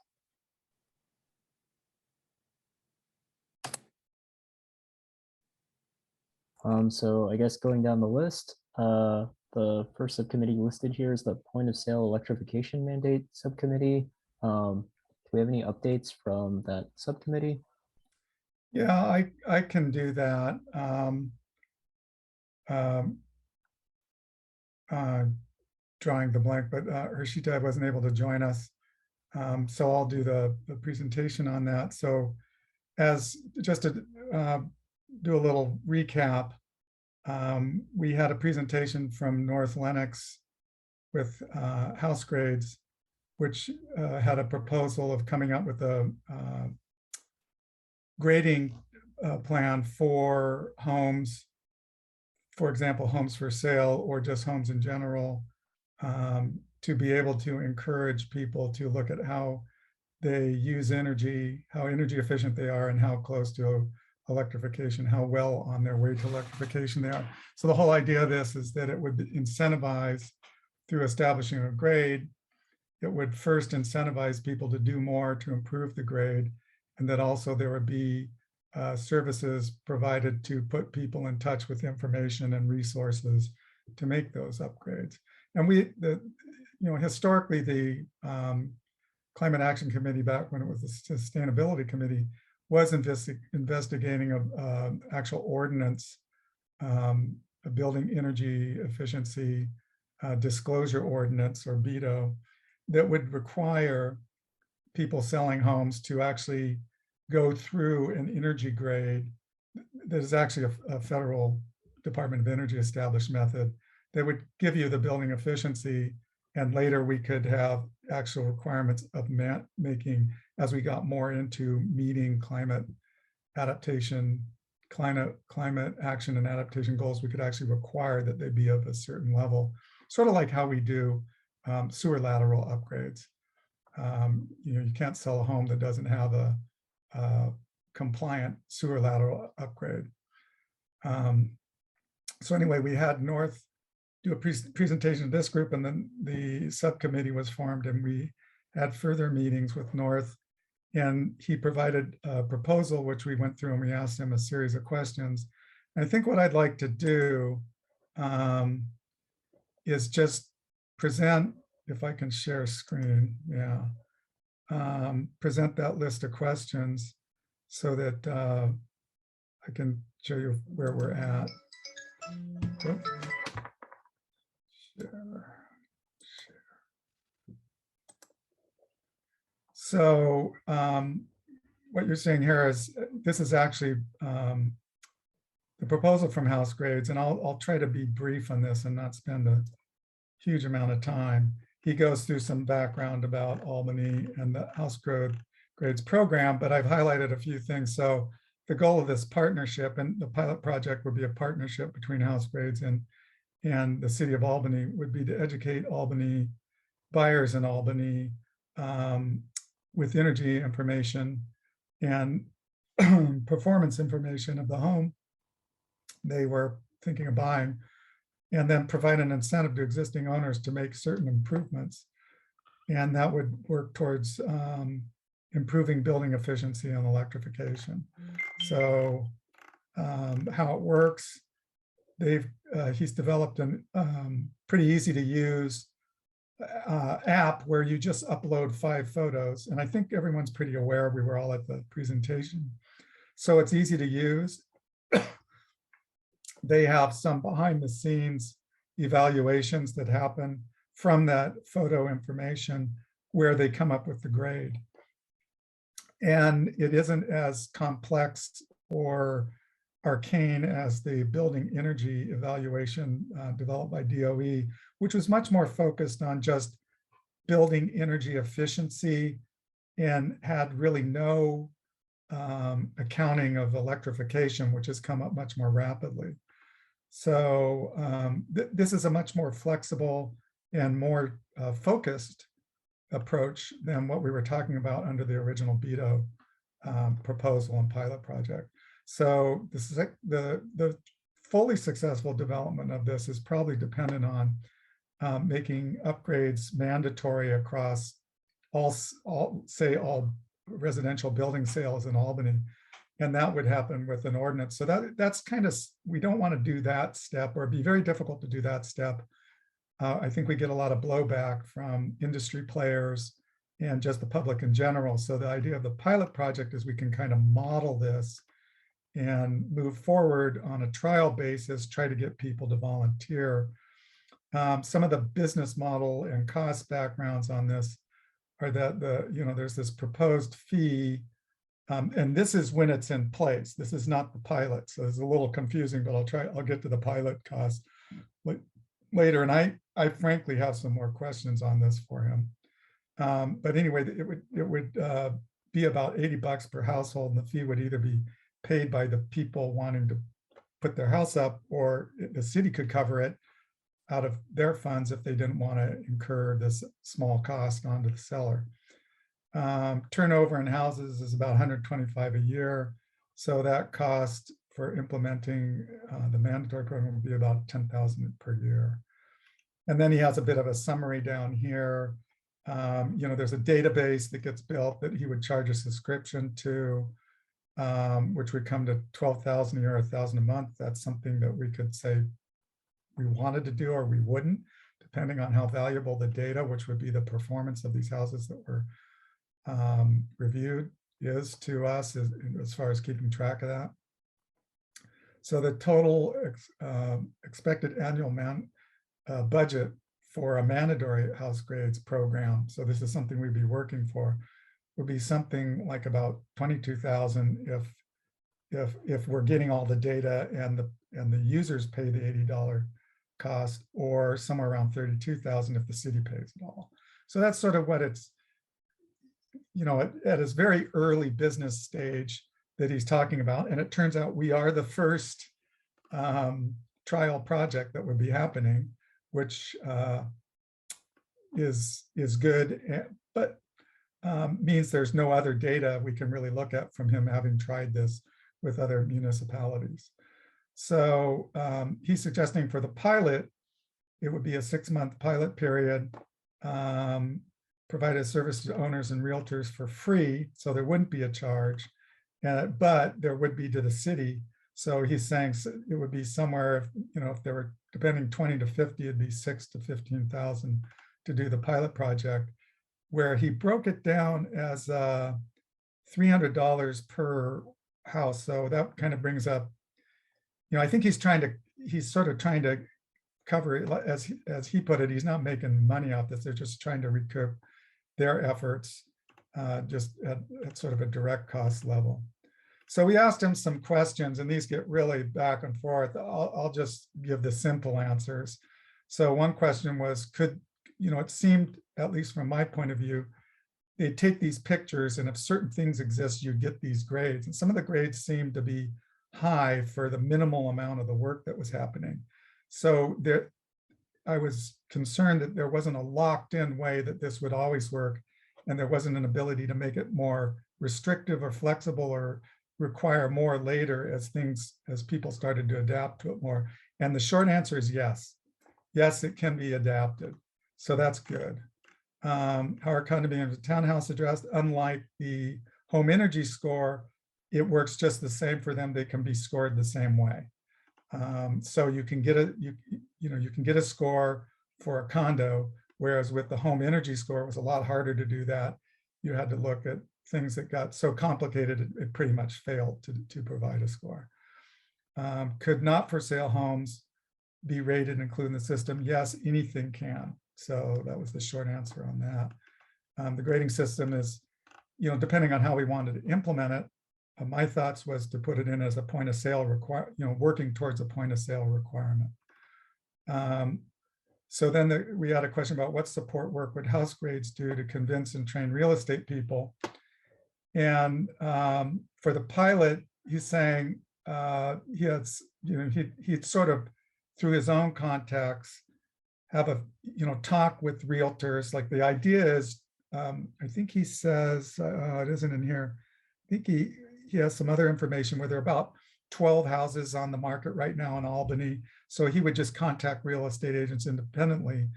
So I guess going down the list, the first subcommittee listed here is the point of sale electrification mandate subcommittee. Do we have any updates from that subcommittee? Yeah, I can do that. drawing the blank, but Harshita wasn't able to join us. So I'll do the presentation on that. So as just to do a little recap, we had a presentation from North Lenox with house grades, which had a proposal of coming up with a grading plan for homes, for example, homes for sale or just homes in general, to be able to encourage people to look at how they use energy, how energy efficient they are, and how close to electrification, how well on their way to electrification they are. So the whole idea of this is that it would incentivize through establishing a grade. It would first incentivize people to do more to improve the grade, and that also there would be services provided to put people in touch with information and resources to make those upgrades. And historically, the Climate Action Committee, back when it was the Sustainability Committee, was investigating an actual ordinance, a building energy efficiency disclosure ordinance, or BETO, that would require people selling homes to actually go through an energy grade. That is actually a federal Department of Energy established method that would give you the building efficiency, and later we could have actual requirements of making, as we got more into meeting climate adaptation, climate action and adaptation goals, we could actually require that they be of a certain level, sort of like how we do sewer lateral upgrades. You can't sell a home that doesn't have a compliant sewer lateral upgrade. So anyway, we had North do a presentation to this group, and then the subcommittee was formed, and we had further meetings with North, and he provided a proposal, which we went through, and we asked him a series of questions. And I think what I'd like to do is just present, if I can share a screen, present that list of questions so that I can show you where we're at. Oops. Share. So what you're seeing here is, this is actually the proposal from House Grades, and I'll try to be brief on this and not spend a huge amount of time. He goes through some background about Albany and the House Grades program, but I've highlighted a few things. So the goal of this partnership, and the pilot project would be a partnership between House Grades and the city of Albany, would be to educate Albany buyers in Albany with energy information and performance information of the home they were thinking of buying, and then provide an incentive to existing owners to make certain improvements. And that would work towards improving building efficiency and electrification. So how it works, he's developed a pretty easy to use app where you just upload 5 photos. And I think everyone's pretty aware, we were all at the presentation. So it's easy to use. They have some behind the scenes evaluations that happen from that photo information where they come up with the grade. And it isn't as complex or arcane as the building energy evaluation developed by DOE, which was much more focused on just building energy efficiency and had really no accounting of electrification, which has come up much more rapidly. So this is a much more flexible and more focused approach than what we were talking about under the original BETO proposal and pilot project. So this is the fully successful development of this is probably dependent on making upgrades mandatory across all residential building sales in Albany. And that would happen with an ordinance. So that's kind of, we don't want to do that step, or it'd be very difficult to do that step. I think we get a lot of blowback from industry players and just the public in general. So the idea of the pilot project is we can kind of model this and move forward on a trial basis, try to get people to volunteer. Some of the business model and cost backgrounds on this are that there's this proposed fee, and this is when it's in place. This is not the pilot, so it's a little confusing, but I'll get to the pilot cost later. And I frankly have some more questions on this for him. But anyway, it would be about $80 per household, and the fee would either be paid by the people wanting to put their house up, or the city could cover it out of their funds if they didn't want to incur this small cost onto the seller. Turnover in houses is about 125 a year. So that cost for implementing the mandatory program would be about 10,000 per year. And then he has a bit of a summary down here. There's a database that gets built that he would charge a subscription to, which would come to 12,000 a year, 1,000 a month. That's something that we could say we wanted to do, or we wouldn't, depending on how valuable the data, which would be the performance of these houses that were reviewed, is to us as far as keeping track of that. So the total expected annual budget for a mandatory house grades program, so this is something we'd be working for, would be something like about 22,000 if we're getting all the data and the users pay the $80 cost, or somewhere around 32,000 if the city pays it all. So that's sort of what it's, at his very early business stage that he's talking about. And it turns out we are the first trial project that would be happening, which is good, but means there's no other data we can really look at from him having tried this with other municipalities. So he's suggesting for the pilot, it would be a 6-month pilot period, provide a service to owners and realtors for free, so there wouldn't be a charge, but there would be to the city. So he's saying it would be somewhere, if there were, depending 20 to 50, it'd be 6,000 to 15,000 to do the pilot project, where he broke it down as $300 per house. So that kind of brings up, I think he's sort of trying to cover it, as he put it. He's not making money off this. They're just trying to recoup their efforts just at sort of a direct cost level. So we asked him some questions, and these get really back and forth. I'll just give the simple answers. So one question was, it seemed, at least from my point of view, they take these pictures, and if certain things exist, you get these grades. And some of the grades seemed to be high for the minimal amount of the work that was happening. So I was concerned that there wasn't a locked-in way that this would always work, and there wasn't an ability to make it more restrictive or flexible or require more later as people started to adapt to it more. And the short answer is yes. Yes, it can be adapted. So that's good. How our condominium is a townhouse address, unlike the home energy score, it works just the same for them. They can be scored the same way. So you can get you can get a score for a condo, whereas with the home energy score, it was a lot harder to do that. You had to look at things that got so complicated, it pretty much failed to provide a score. Could not for sale homes be rated, including the system? Yes, anything can. So that was the short answer on that. The grading system is, depending on how we wanted to implement it, my thoughts was to put it in as a point of sale working towards a point of sale requirement. So then we had a question about what support work would house grades do to convince and train real estate people. And for the pilot, he's saying he'd sort of, through his own contacts, have a talk with realtors. Like the idea is, I think he says, it isn't in here. I think he has some other information where there are about 12 houses on the market right now in Albany. So he would just contact real estate agents independently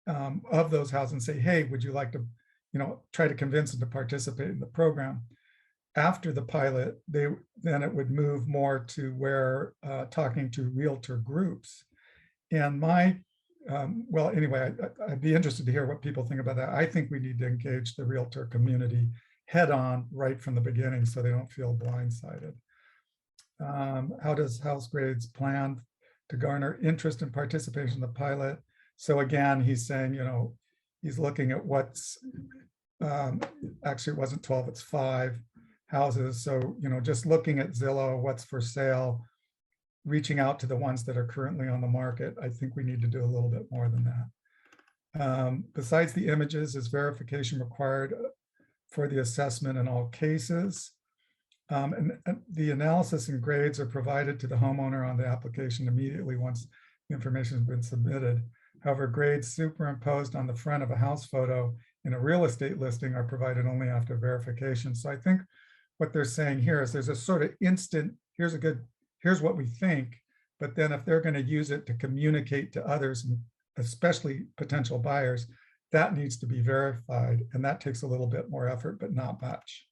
of those houses and say, hey, would you like to, try to convince them to participate in the program. After the pilot, then it would move more to where talking to realtor groups. And well, anyway, I'd be interested to hear what people think about that. I think we need to engage the realtor community head on right from the beginning so they don't feel blindsided. How does house grades plan to garner interest and participation in the pilot? So again, he's saying, he's looking at what's, actually it wasn't 12, it's 5 houses. So, just looking at Zillow, what's for sale, reaching out to the ones that are currently on the market. I think we need to do a little bit more than that. Besides the images, is verification required for the assessment in all cases? And the analysis and grades are provided to the homeowner on the application immediately once the information has been submitted. However, grades superimposed on the front of a house photo in a real estate listing are provided only after verification. So I think what they're saying here is there's a sort of instant, here's what we think, but then if they're going to use it to communicate to others, especially potential buyers, that needs to be verified. And that takes a little bit more effort, but not much.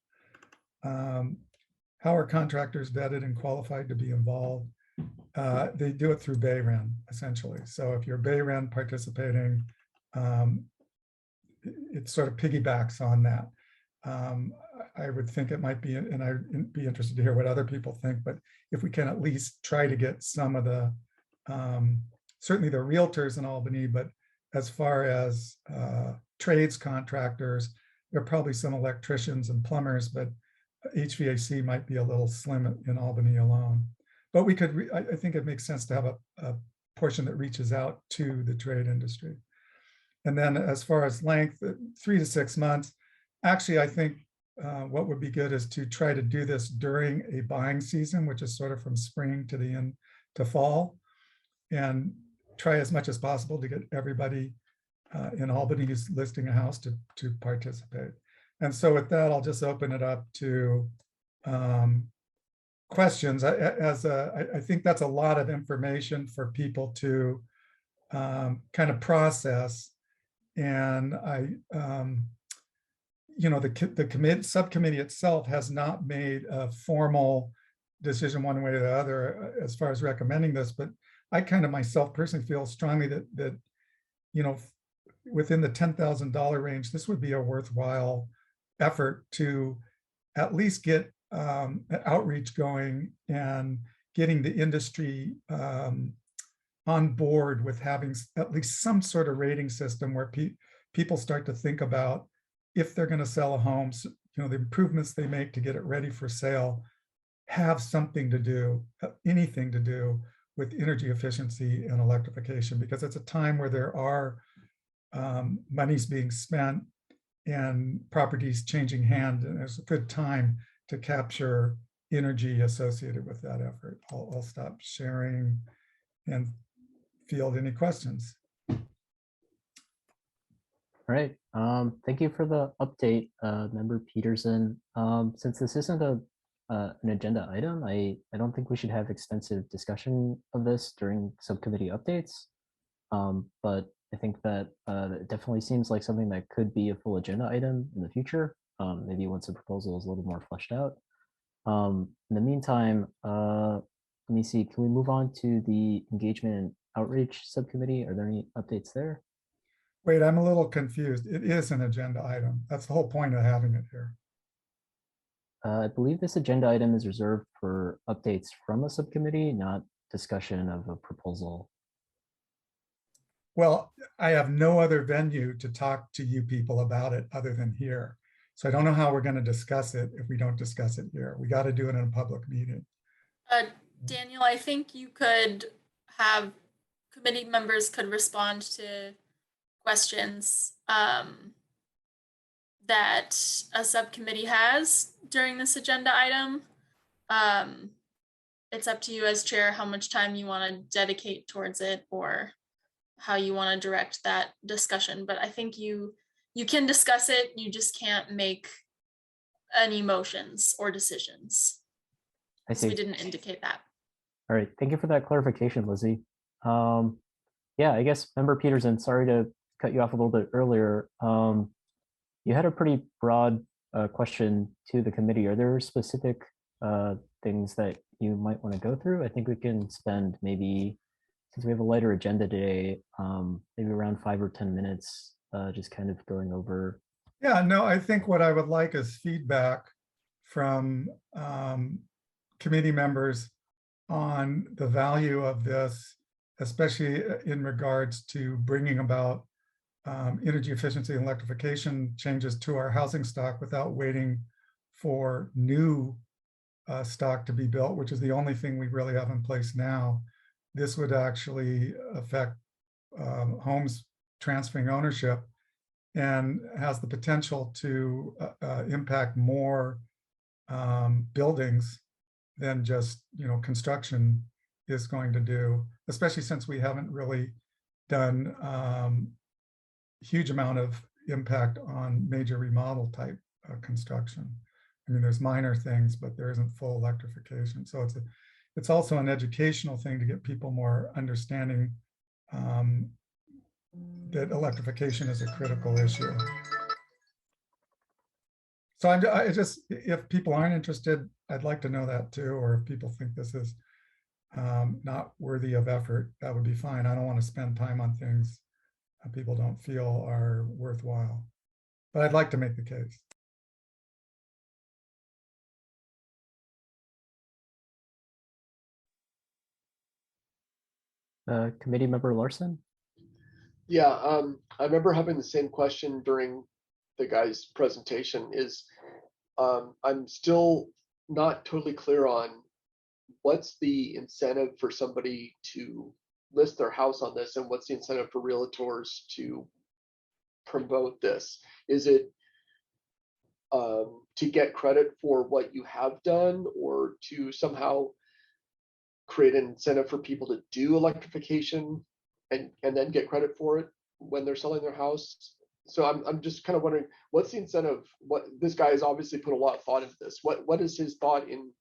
How are contractors vetted and qualified to be involved? They do it through BayREN, essentially. So if you're BayREN participating, it sort of piggybacks on that. I would think it might be, and I'd be interested to hear what other people think, but if we can at least try to get some of the, certainly the realtors in Albany, but as far as trades contractors, there are probably some electricians and plumbers, but HVAC might be a little slim in Albany alone. But we could, I think it makes sense to have a portion that reaches out to the trade industry. And then as far as length, 3 to 6 months, actually, I think what would be good is to try to do this during a buying season, which is sort of from spring to the end to fall, and try as much as possible to get everybody in Albany who's listing a house to participate. And so with that, I'll just open it up to questions. I think that's a lot of information for people to kind of process. And the subcommittee itself has not made a formal decision one way or the other as far as recommending this, but I kind of myself personally feel strongly that within the $10,000 range, this would be a worthwhile effort to at least get outreach going and getting the industry on board with having at least some sort of rating system where people start to think about if they're going to sell a home, the improvements they make to get it ready for sale have something to do, anything to do with energy efficiency and electrification, because it's a time where there are monies being spent and properties changing hand, and there's a good time to capture energy associated with that effort. I'll stop sharing and field any questions. All right, thank you for the update, Member Peterson. Since this isn't an agenda item, I don't think we should have extensive discussion of this during subcommittee updates, but I think that it definitely seems like something that could be a full agenda item in the future, maybe once the proposal is a little more fleshed out. In the meantime, let me see, can we move on to the engagement and outreach subcommittee? Are there any updates there? Wait, I'm a little confused. It is an agenda item. That's the whole point of having it here. I believe this agenda item is reserved for updates from a subcommittee, not discussion of a proposal. Well, I have no other venue to talk to you people about it other than here. So I don't know how we're going to discuss it if we don't discuss it here. We got to do it in a public meeting. Daniel, I think you could have committee members could respond to questions that a subcommittee has during this agenda item. It's up to you as chair how much time you want to dedicate towards it or how you want to direct that discussion. But I think you can discuss it, you just can't make any motions or decisions. I see. We didn't indicate that. All right, thank you for that clarification, Lizzie. Yeah, I guess Member Peterson, sorry to cut you off a little bit earlier. You had a pretty broad question to the committee. Are there specific things that you might want to go through? I think we can spend maybe, since we have a lighter agenda today, maybe around 5 or 10 minutes, just kind of going over. Yeah, no, I think what I would like is feedback from committee members on the value of this especially in regards to bringing about energy efficiency and electrification changes to our housing stock without waiting for new stock to be built, which is the only thing we really have in place now. This would actually affect homes transferring ownership and has the potential to impact more buildings than just, construction is going to do, especially since we haven't really done huge amount of impact on major remodel type construction. I mean, there's minor things, but there isn't full electrification. So it's also an educational thing to get people more understanding that electrification is a critical issue. So I just, if people aren't interested, I'd like to know that too, or if people think this is not worthy of effort, that would be fine. I don't want to spend time on things that people don't feel are worthwhile, but I'd like to make the case. Committee Member Larson? Yeah, I remember having the same question during the guy's presentation. I'm still not totally clear on what's the incentive for somebody to list their house on this, and what's the incentive for realtors to promote this? Is it to get credit for what you have done, or to somehow create an incentive for people to do electrification and then get credit for it when they're selling their house? So I'm just kind of wondering, what's the incentive? What this guy has obviously put a lot of thought into this. What is his thought in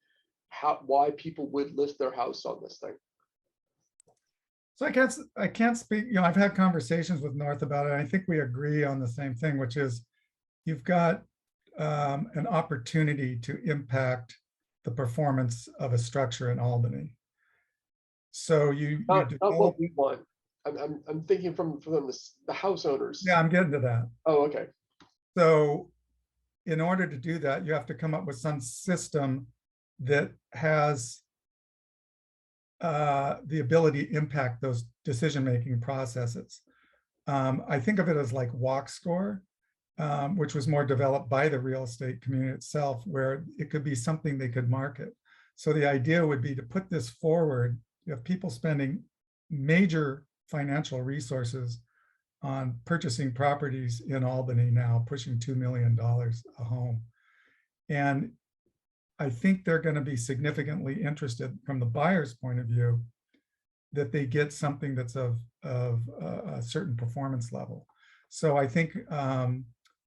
why people would list their house on this thing? So I can't speak, I've had conversations with North about it. I think we agree on the same thing, which is you've got an opportunity to impact the performance of a structure in Albany. So you Not develop, what we want. I'm thinking from the house owners. yeah, I'm getting to that. Oh, okay. So in order to do that, you have to come up with some system that has the ability to impact those decision-making processes. I think of it as like walk score, which was more developed by the real estate community itself, where it could be something they could market. So the idea would be to put this forward. You have people spending major financial resources on purchasing properties in Albany now, pushing $2 million a home. And I think they're going to be significantly interested from the buyer's point of view that they get something that's of a certain performance level. So I think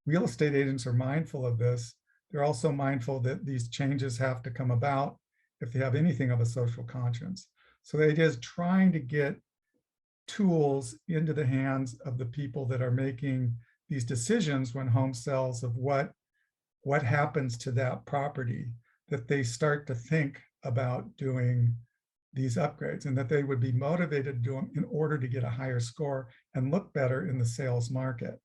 real estate agents are mindful of this. They're also mindful that these changes have to come about if they have anything of a social conscience. So the idea is trying to get tools into the hands of the people that are making these decisions when home sells of what happens to that property, that they start to think about doing these upgrades, and that they would be motivated to do them in order to get a higher score and look better in the sales market.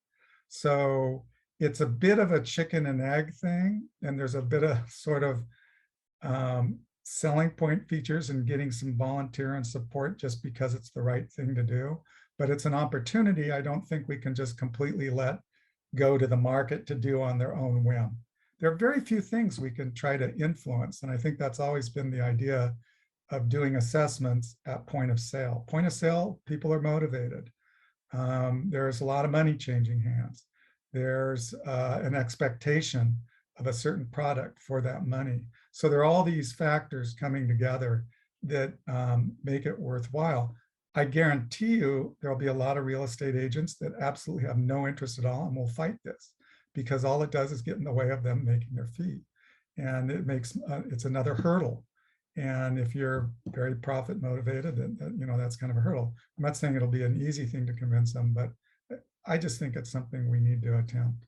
So it's a bit of a chicken and egg thing, and there's a bit of sort of selling point features and getting some volunteer and support just because it's the right thing to do. But it's an opportunity I don't think we can just completely let go to the market to do on their own whim. There are very few things we can try to influence, and I think that's always been the idea of doing assessments at point of sale. Point of sale, people are motivated. There's a lot of money changing hands. There's an expectation of a certain product for that money. So there are all these factors coming together that make it worthwhile. I guarantee you there'll be a lot of real estate agents that absolutely have no interest at all and will fight this, because all it does is get in the way of them making their fee. And it makes, it's another hurdle. And if you're very profit motivated, then that's kind of a hurdle. I'm not saying it'll be an easy thing to convince them, but I just think it's something we need to attempt.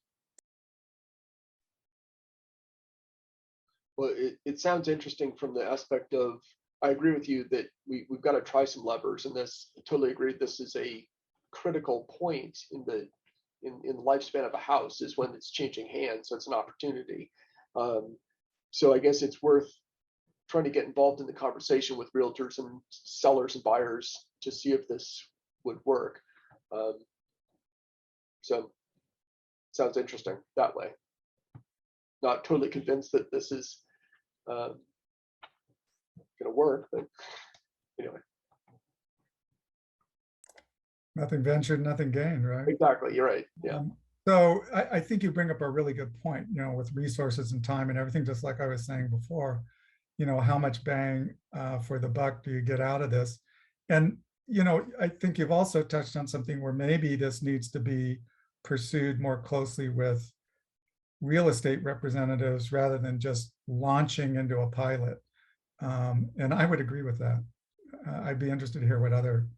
Well, it sounds interesting from the aspect of, I agree with you that we've got to try some levers in this. I totally agree. This is a critical point in the lifespan of a house, is when it's changing hands. So it's an opportunity. So I guess it's worth trying to get involved in the conversation with realtors and sellers and buyers to see if this would work. So sounds interesting that way. Not totally convinced that this is going to work, but anyway. Nothing ventured, nothing gained, right? Exactly, you're right. Yeah. So I think you bring up a really good point, with resources and time and everything, just like I was saying before, how much bang for the buck do you get out of this? And, I think you've also touched on something where maybe this needs to be pursued more closely with real estate representatives rather than just launching into a pilot. And I would agree with that. I'd be interested to hear what other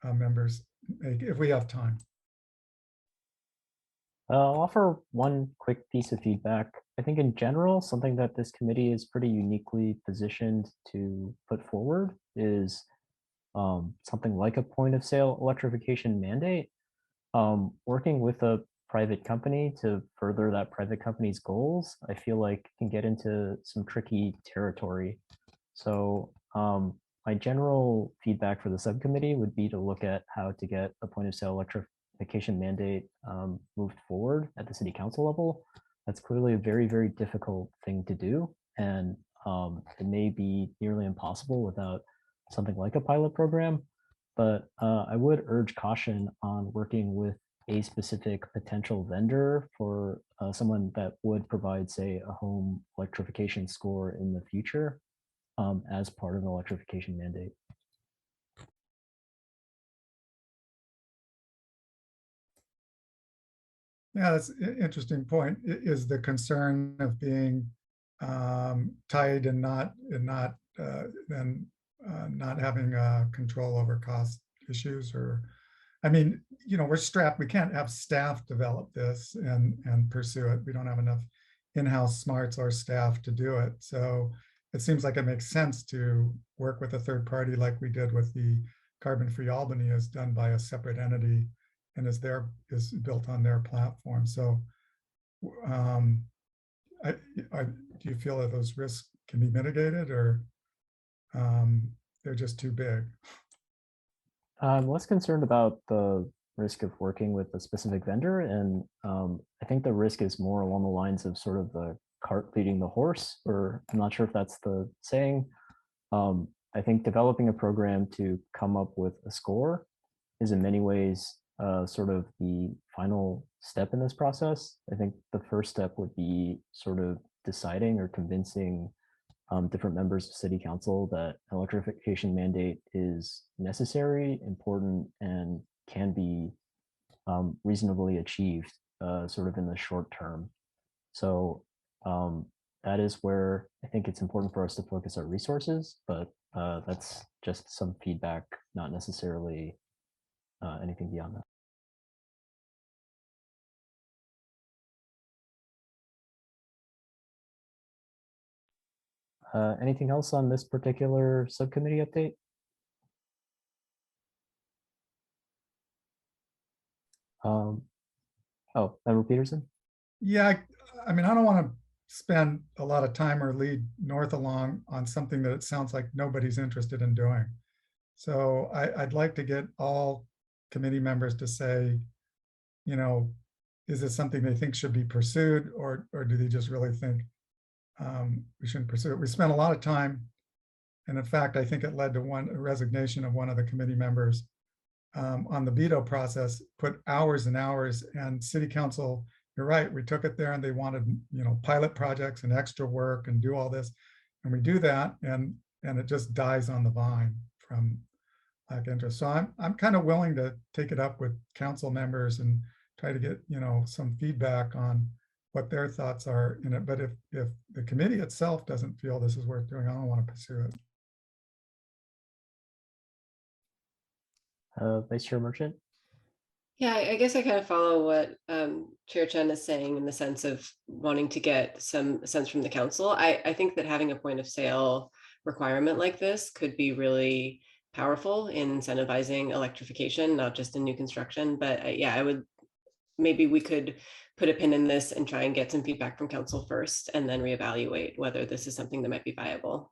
members make if we have time. I'll offer one quick piece of feedback. I think in general, something that this committee is pretty uniquely positioned to put forward is something like a point of sale electrification mandate. Working with a private company to further that private company's goals, I feel like can get into some tricky territory. So my general feedback for the subcommittee would be to look at how to get a point of sale electrification mandate moved forward at the city council level. That's clearly a very, very difficult thing to do. And it may be nearly impossible without something like a pilot program. But I would urge caution on working with a specific potential vendor for someone that would provide, say, a home electrification score in the future as part of an electrification mandate. Yeah, that's an interesting point. Is the concern of being tied and not having control over cost issues, or, I mean, we're strapped. We can't have staff develop this and pursue it. We don't have enough in-house smarts or staff to do it. So it seems like it makes sense to work with a third party like we did with the Carbon Free Albany, is done by a separate entity and is built on their platform. So do you feel that those risks can be mitigated, or they're just too big? I'm less concerned about the risk of working with a specific vendor, and I think the risk is more along the lines of sort of the cart leading the horse, or I'm not sure if that's the saying. I think developing a program to come up with a score is in many ways sort of the final step in this process. I think the first step would be sort of deciding or convincing different members of city council that an electrification mandate is necessary, important, and can be reasonably achieved sort of in the short term. So that is where I think it's important for us to focus our resources, but that's just some feedback, not necessarily anything beyond that. Anything else on this particular subcommittee update? Member Peterson? Yeah, I mean, I don't want to spend a lot of time or lead North along on something that it sounds like nobody's interested in doing. So I'd like to get all committee members to say, is this something they think should be pursued, or do they just really think we shouldn't pursue it? We spent a lot of time, and in fact, I think it led to a resignation of one of the committee members on the veto process, put hours and hours, and city council, you're right, we took it there and they wanted, pilot projects and extra work and do all this. And we do that, and it just dies on the vine from lack of interest. So I'm kind of willing to take it up with council members and try to get, some feedback on what their thoughts are in it. But if the committee itself doesn't feel this is worth doing, I don't want to pursue it. Vice Chair Merchant? Yeah, I guess I kind of follow what Chair Chen is saying in the sense of wanting to get some sense from the council. I think that having a point of sale requirement like this could be really powerful in incentivizing electrification, not just in new construction. But yeah, maybe we could put a pin in this and try and get some feedback from council first, and then reevaluate whether this is something that might be viable.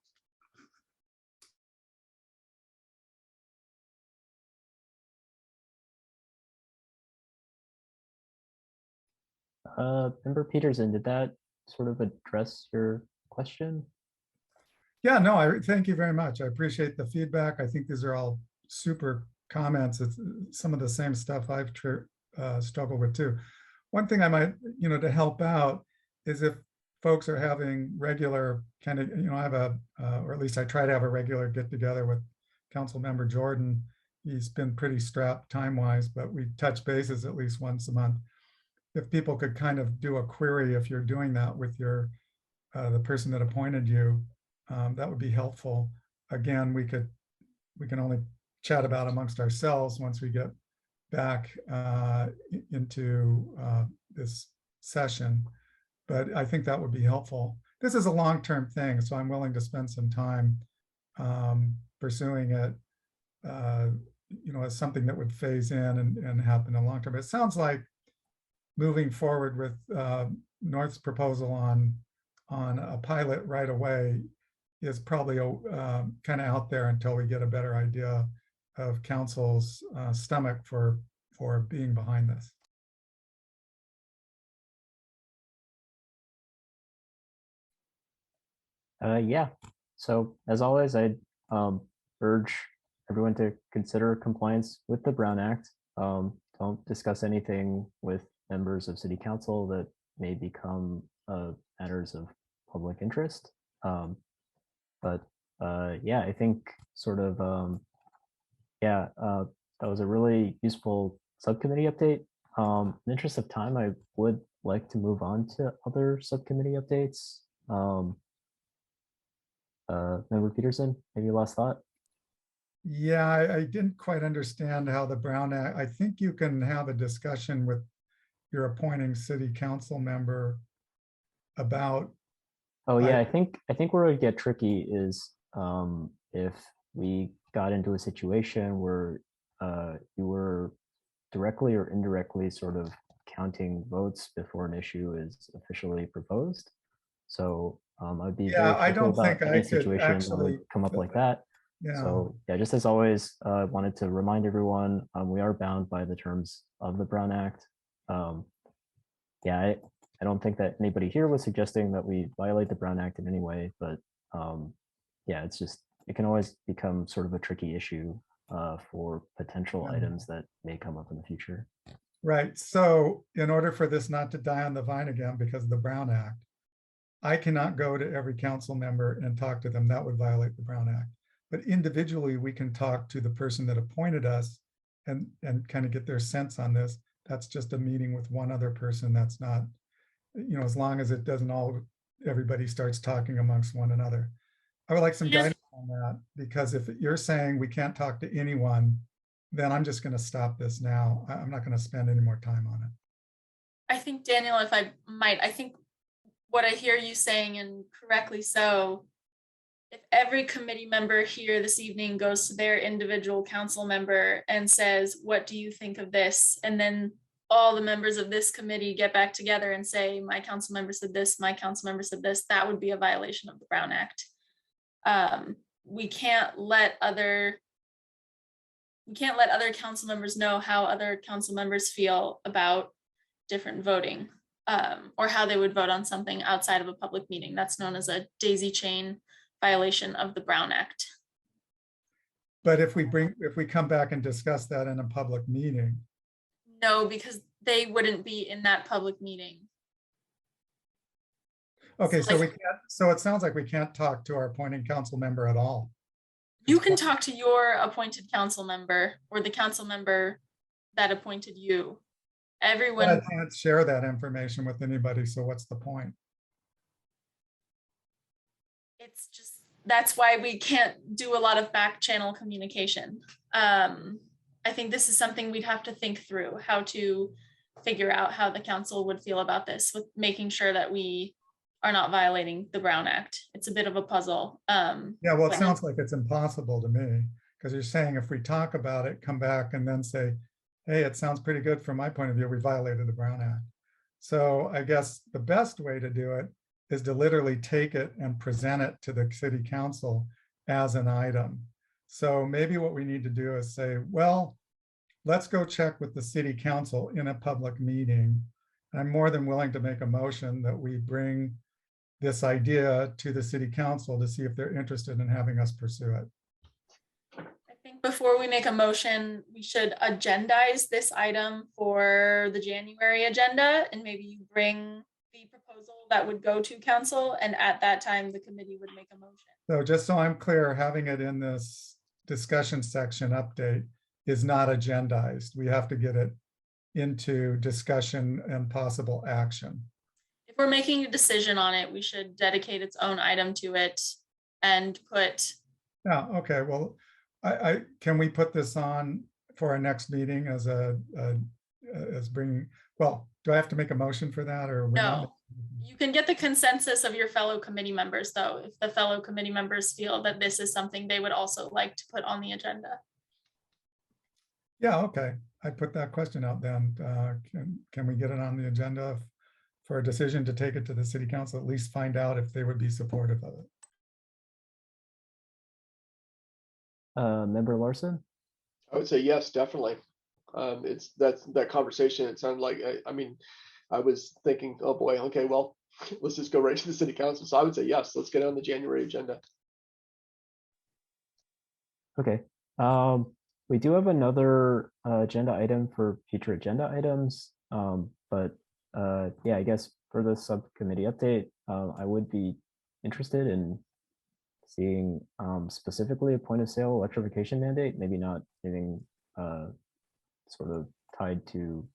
Member Peterson, did that sort of address your question? Yeah, no, I thank you very much. I appreciate the feedback. I think these are all super comments. It's some of the same stuff I've struggled with too. One thing I might, to help out is if folks are having regular kind of, I have or at least I try to have a regular get together with Council Member Jordan. He's been pretty strapped time-wise, but we touch bases at least once a month. If people could kind of do a query, if you're doing that with your the person that appointed you, that would be helpful. Again, we can only chat about amongst ourselves once we get back into this session, but I think that would be helpful. This is a long-term thing, so I'm willing to spend some time pursuing it, as something that would phase in and happen in the long term. It sounds like moving forward with North's proposal on a pilot right away is probably kind of out there until we get a better idea of council's stomach for being behind this. Yeah, so as always, I'd urge everyone to consider compliance with the Brown Act. Don't discuss anything with members of City Council that may become matters of public interest. But yeah, I think sort of, that was a really useful subcommittee update. In the interest of time, I would like to move on to other subcommittee updates. Member Peterson, maybe last thought? Yeah, I didn't quite understand how the Brown Act, I think you can have a discussion with your appointing city council member about. Oh yeah, I think where it would get tricky is if we got into a situation where you were directly or indirectly sort of counting votes before an issue is officially proposed. So I'd be very I careful don't about think I any could situation that actually would come up like that. Yeah. So yeah, just as always, I wanted to remind everyone we are bound by the terms of the Brown Act. Yeah, I don't think that anybody here was suggesting that we violate the Brown Act in any way, but yeah, it's just, it can always become sort of a tricky issue for potential items that may come up in the future. Right. So in order for this not to die on the vine again because of the Brown Act, I cannot go to every council member and talk to them. That would violate the Brown Act. But individually, we can talk to the person that appointed us and kind of get their sense on this. That's just a meeting with one other person. That's not, as long as it doesn't everybody starts talking amongst one another. I would like some guidance on that, because if you're saying we can't talk to anyone, then I'm just going to stop this now. I'm not going to spend any more time on it. I think, Daniel, if I might, I think what I hear you saying, and correctly so, if every committee member here this evening goes to their individual council member and says, what do you think of this? And then all the members of this committee get back together and say, my council member said this, my council member said this, that would be a violation of the Brown Act. We can't let other council members know how other council members feel about different voting, or how they would vote on something outside of a public meeting. That's known as a daisy chain violation of the Brown Act. But if we come back and discuss that in a public meeting. No, because they wouldn't be in that public meeting. Okay, so we can't, so it sounds like we can't talk to our appointing council member at all. You can talk to your appointed council member or the council member that appointed you. Everyone. But I can't share that information with anybody, so what's the point? It's just, that's why we can't do a lot of back channel communication. I think this is something we'd have to think through, how to figure out how the council would feel about this, with making sure that we are not violating the Brown Act. It's a bit of a puzzle. Yeah, well, it sounds like it's impossible to me, because you're saying if we talk about it, come back and then say, hey, it sounds pretty good from my point of view, we violated the Brown Act. So I guess the best way to do it is to literally take it and present it to the city council as an item. So maybe what we need to do is say, well, let's go check with the city council in a public meeting I'm more than willing to make a motion that we bring this idea to the city council to see if they're interested in having us pursue it. I think before we make a motion, we should agendize this item for the January agenda, and maybe you bring the proposal that would go to council, and at that time, the committee would make a motion. So just so I'm clear, having it in this discussion section update is not agendized. We have to get it into discussion and possible action. If we're making a decision on it, we should dedicate its own item to it and put. Yeah, okay, well, I can we put this on for our next meeting as well, do I have to make a motion for that, or? we're not- No, you can get the consensus of your fellow committee members, though, if the fellow committee members feel that this is something they would also like to put on the agenda. Yeah, okay, I put that question out then. Can we get it on the agenda for a decision to take it to the city council, at least find out if they would be supportive of it? Member Larson? I would say yes, definitely. That conversation. It sounded like, I mean, I was thinking, oh boy, okay, well, let's just go right to the city council. So I would say yes, let's get it on the January agenda. Okay. We do have another agenda item for future agenda items, but yeah, I guess for the subcommittee update, I would be interested in seeing specifically a point of sale electrification mandate, maybe not anything sort of tied to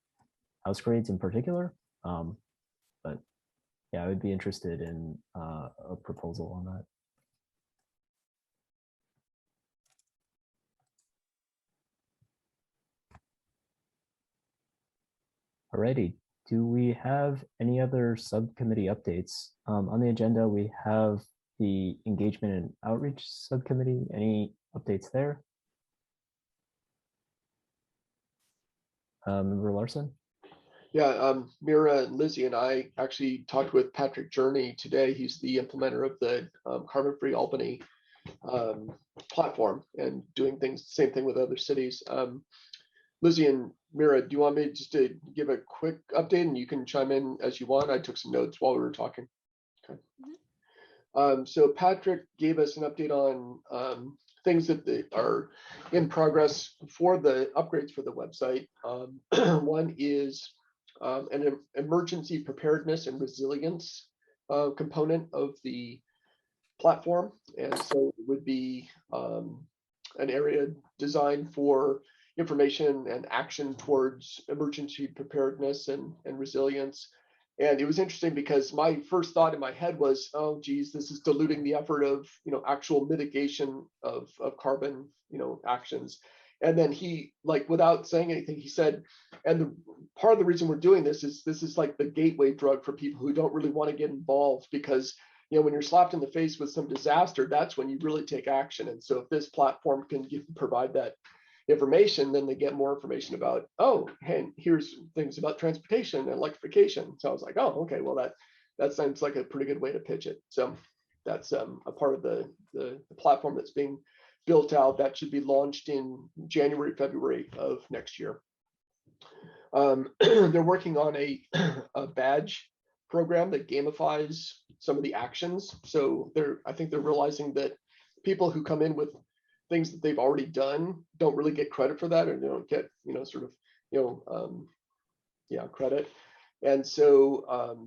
house grades in particular, but yeah, I would be interested in a proposal on that. Alrighty, do we have any other subcommittee updates? On the agenda, we have the engagement and outreach subcommittee. Any updates there? Member Larson? Yeah, Mira, Lizzie, and I actually talked with Patrick Journey today. He's the implementer of the Carbon-Free Albany platform and doing things, same thing with other cities. Lizzie and Mira, do you want me just to give a quick update and you can chime in as you want? I took some notes while we were talking. Okay. So Patrick gave us an update on things that are in progress for the upgrades for the website. One is an emergency preparedness and resilience component of the platform. And so it would be an area designed for information and action towards emergency preparedness and resilience. And it was interesting because my first thought in my head was, oh, geez, this is diluting the effort of, actual mitigation of carbon, actions. And then he, like, without saying anything, he said, and part of the reason we're doing this is like the gateway drug for people who don't really want to get involved, because when you're slapped in the face with some disaster, that's when you really take action. And so if this platform can provide that information, then they get more information about, oh, hey, here's things about transportation and electrification. So I was like, oh, okay, well, that sounds like a pretty good way to pitch it. So that's a part of the platform that's being built out that should be launched in January, February of next year. They're working on a badge program that gamifies some of the actions. So I think they're realizing that people who come in with things that they've already done don't really get credit for that, or they don't get, credit. And so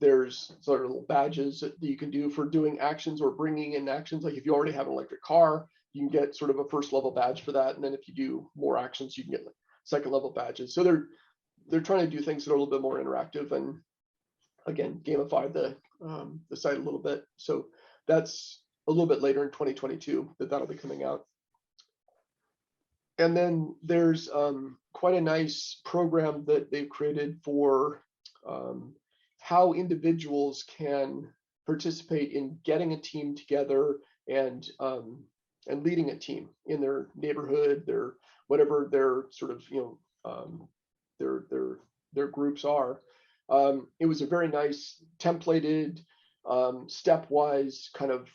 there's sort of little badges that you can do for doing actions or bringing in actions. Like if you already have an electric car, you can get sort of a first level badge for that. And then if you do more actions, you can get second level badges. So they're trying to do things that are a little bit more interactive and, again, gamify the site a little bit. So that's a little bit later in 2022 that'll be coming out. And then there's quite a nice program that they've created for how individuals can participate in getting a team together and leading a team in their neighborhood, their whatever their sort of their groups are. It was a very nice templated stepwise kind of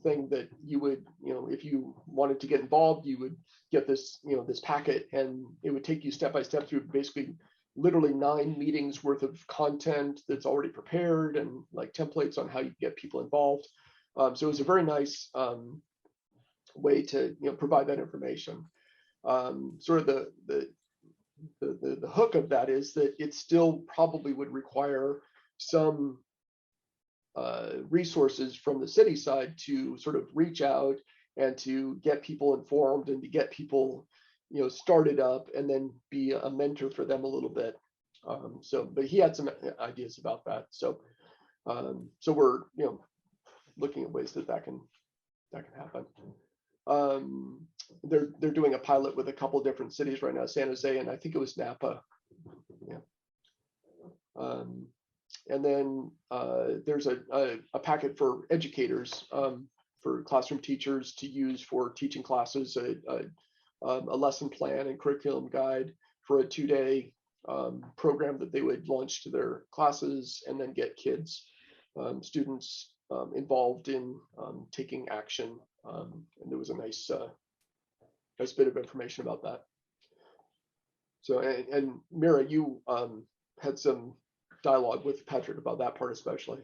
thing that you would, if you wanted to get involved, you would get this, this packet, and it would take you step by step through basically, literally 9 meetings worth of content that's already prepared and like templates on how you get people involved. So it was a very nice way to provide that information. Sort of the hook of that is that it still probably would require some resources from the city side to sort of reach out and to get people informed and to get people started up and then be a mentor for them a little bit. But he had some ideas about that. So we're looking at ways that can happen. They're doing a pilot with a couple different cities right now, San Jose, and I think it was Napa. Yeah. And then there's a packet for educators, for classroom teachers to use for teaching classes, a lesson plan and curriculum guide for a 2-day program that they would launch to their classes and then get kids, students involved in taking action. And there was a nice bit of information about that. So, and Mira, you had some dialogue with Patrick about that part especially.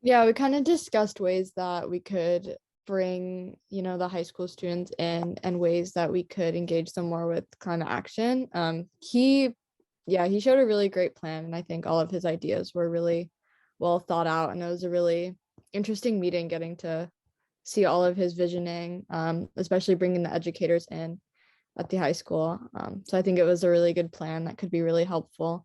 Yeah, we kind of discussed ways that we could bring, the high school students in and ways that we could engage them more with climate action. He showed a really great plan, and I think all of his ideas were really well thought out, and it was a really interesting meeting getting to see all of his visioning, especially bringing the educators in at the high school. So I think it was a really good plan that could be really helpful.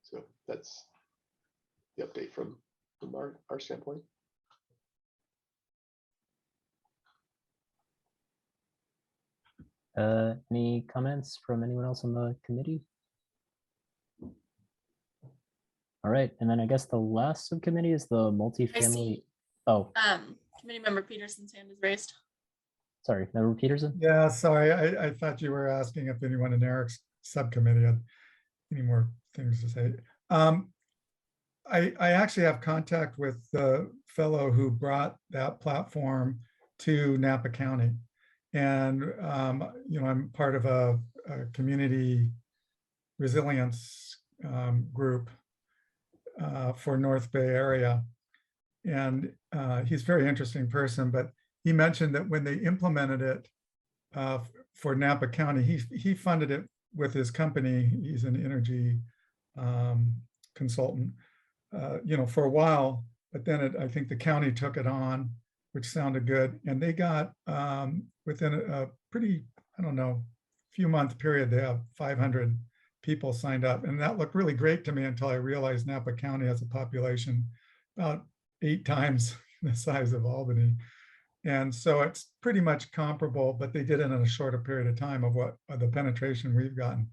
So that's the update from our standpoint. Any comments from anyone else on the committee? All right, and then I guess the last subcommittee is the multifamily. Oh, Committee member Peterson's hand is raised. sorry, Member Peterson. Yeah, sorry, I thought you were asking if anyone in Eric's subcommittee had any more things to say. I actually have contact with the fellow who brought that platform to Napa County. And, I'm part of a community resilience group for North Bay area. And he's a very interesting person, but he mentioned that when they implemented it for Napa County, he funded it with his company. He's an energy consultant, for a while, but then I think the county took it on, which sounded good. And they got, within a pretty, few month period, they have 500 people signed up. And that looked really great to me until I realized Napa County has a population about 8 times the size of Albany. And so it's pretty much comparable, but they did it in a shorter period of time of the penetration we've gotten.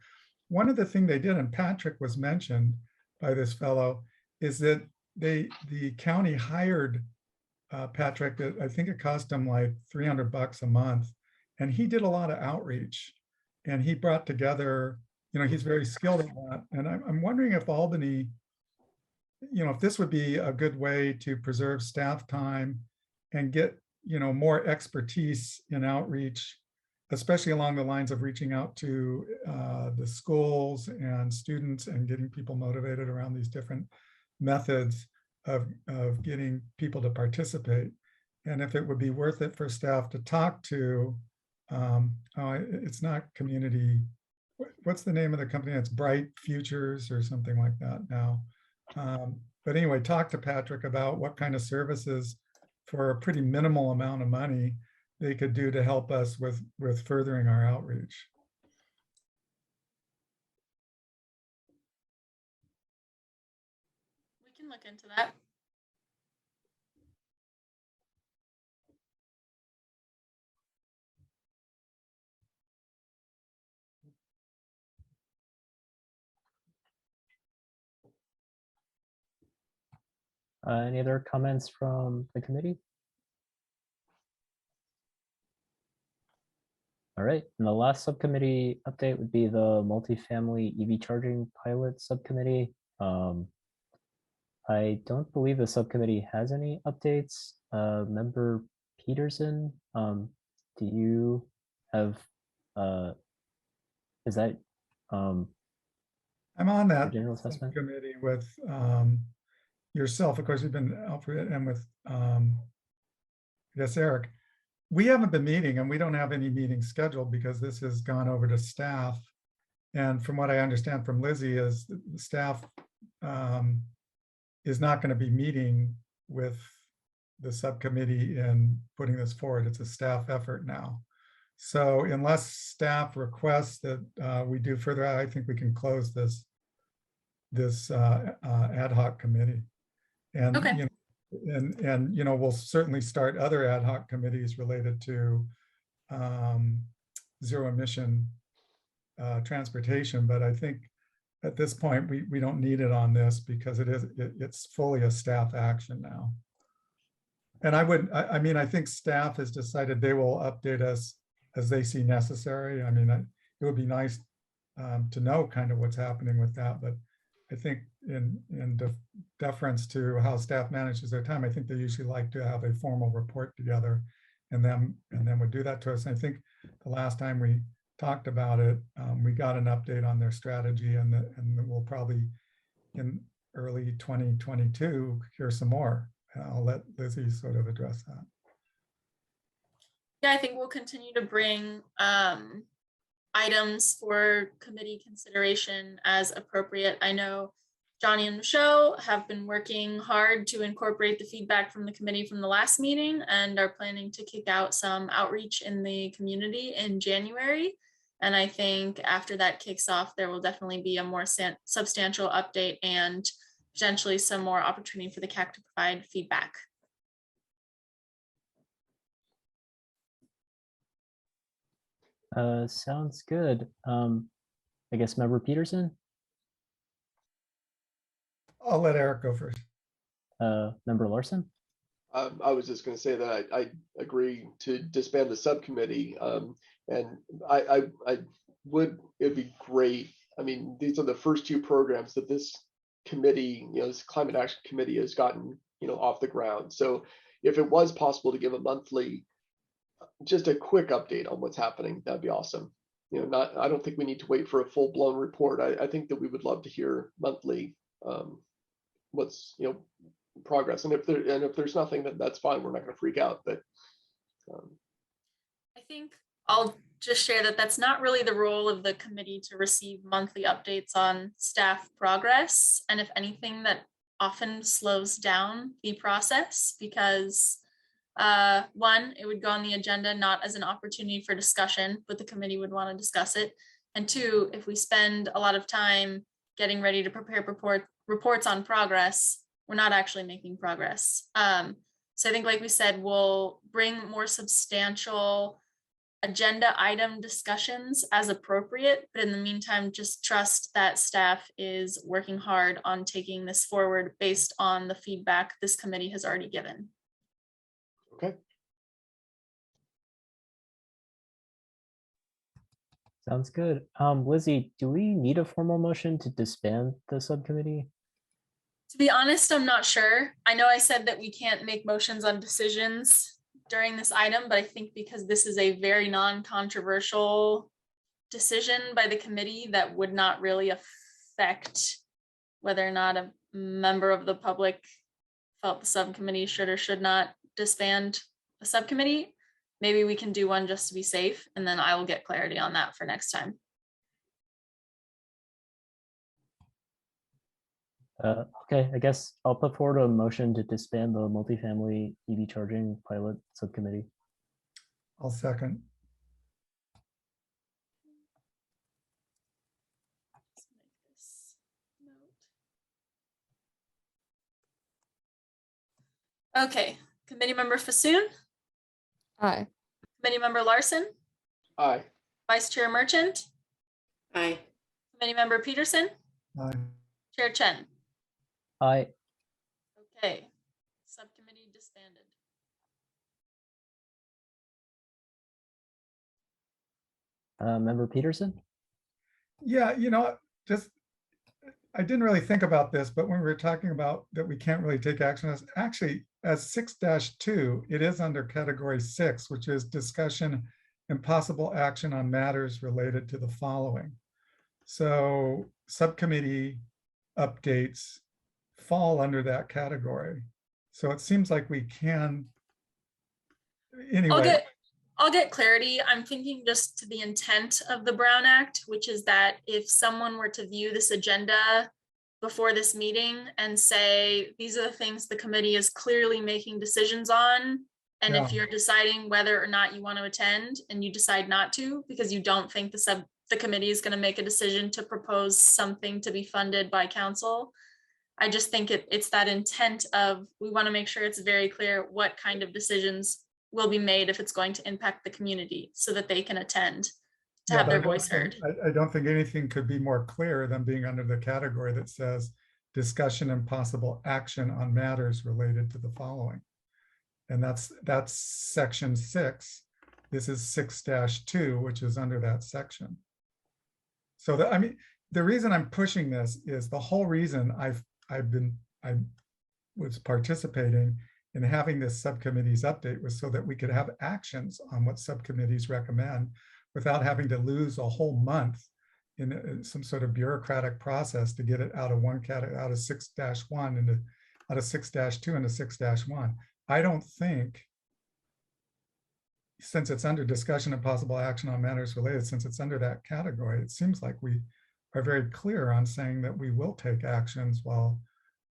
One of the things they did, and Patrick was mentioned by this fellow, is that the county hired Patrick. I think it cost him like $300 a month, and he did a lot of outreach, and he brought together, he's very skilled at that. And I'm wondering if Albany, if this would be a good way to preserve staff time and get, more expertise in outreach, especially along the lines of reaching out to the schools and students and getting people motivated around these different methods of getting people to participate. And if it would be worth it for staff to talk to, it's not community, what's the name of the company? It's Bright Futures or something like that now. But anyway, talk to Patrick about what kind of services for a pretty minimal amount of money they could do to help us with furthering our outreach. We can look into that. Any other comments from the committee? All right, and the last subcommittee update would be the multifamily EV charging pilot subcommittee. I don't believe the subcommittee has any updates. Member Peterson, do you have, is that I'm on your that general assessment? committee with yourself. Of course, you've been Alfred and with I guess Eric. We haven't been meeting and we don't have any meetings scheduled because this has gone over to staff. And from what I understand from Lizzie is the staff is not going to be meeting with the subcommittee in putting this forward. It's a staff effort now. So unless staff requests that we do further, I think we can close this ad hoc committee. And Okay. you know, we'll certainly start other ad hoc committees related to zero emission transportation, but I think at this point we don't need it on this because it's fully a staff action now. And I mean, I think staff has decided they will update us as they see necessary. I mean, it would be nice to know kind of what's happening with that, but I think in deference to how staff manages their time, I think they usually like to have a formal report together and then would do that to us. And I think the last time we talked about it, we got an update on their strategy and we'll probably in early 2022 hear some more. I'll let Lizzie sort of address that. Yeah, I think we'll continue to bring items for committee consideration as appropriate. I know Johnny and Michelle have been working hard to incorporate the feedback from the committee from the last meeting and are planning to kick out some outreach in the community in January. And I think after that kicks off, there will definitely be a more substantial update and potentially some more opportunity for the CAC to provide feedback. Sounds good. I guess Member Peterson, I'll let Eric go first. Member Larson. I was just going to say that I agree to disband the subcommittee, and it'd be great. I mean, these are the first two programs that this committee, you know, this climate action committee has gotten, you know, off the ground. So if it was possible to give a monthly, just a quick update on what's happening, that'd be awesome. You know, I don't think we need to wait for a full blown report. I think that we would love to hear monthly what's, you know, progress. And if there's nothing, then that's fine. We're not going to freak out. But I think I'll just share that that's not really the role of the committee to receive monthly updates on staff progress. And if anything, that often slows down the process because one, it would go on the agenda not as an opportunity for discussion, but the committee would want to discuss it. And two, if we spend a lot of time getting ready to prepare reports on progress, we're not actually making progress. So I think, like we said, we'll bring more substantial agenda item discussions as appropriate, but in the meantime, just trust that staff is working hard on taking this forward based on the feedback this committee has already given. okay. Sounds good. Lizzie, do we need a formal motion to disband the subcommittee? To be honest, I'm not sure. I know I said that we can't make motions on decisions during this item, but I think because this is a very non-controversial decision by the committee that would not really affect whether or not a member of the public felt the subcommittee should or should not disband a subcommittee, maybe we can do one just to be safe, and then I will get clarity on that for next time. Okay, I guess I'll put forward a motion to disband the multifamily EV charging pilot subcommittee. I'll second. Okay, committee member Fasoon, Aye. committee member Larson, Aye. vice chair Merchant, Aye. committee member Peterson, Aye. chair Chen. Aye. Okay, subcommittee disbanded. Member Peterson? Yeah, you know, just I didn't really think about this, but when we were talking about that we can't really take action as actually as 6-2, it is under category 6, which is discussion and possible action on matters related to the following. So subcommittee updates fall under that category. So it seems like we can, anyway. I'll get clarity. I'm thinking just to the intent of the Brown Act, which is that if someone were to view this agenda before this meeting and say, these are the things the committee is clearly making decisions on, and if Yeah. you're deciding whether or not you want to attend and you decide not to, because you don't think the committee is going to make a decision to propose something to be funded by council, I just think it's that intent of, we want to make sure it's very clear what kind of decisions will be made if it's going to impact the community so that they can attend to have but their I don't voice think- heard. I don't think anything could be more clear than being under the category that says discussion and possible action on matters related to the following. And that's section 6. This is 6-2, which is under that section. So that, I mean, the reason I'm pushing this is the whole reason I was participating in having this subcommittee's update was so that we could have actions on what subcommittees recommend without having to lose a whole month in some sort of bureaucratic process to get it out of one category, out of 6-1 into out of 6-2 into 6-1. I don't think, since it's under discussion and possible action on matters related, since it's under that category, it seems like we are very clear on saying that we will take actions while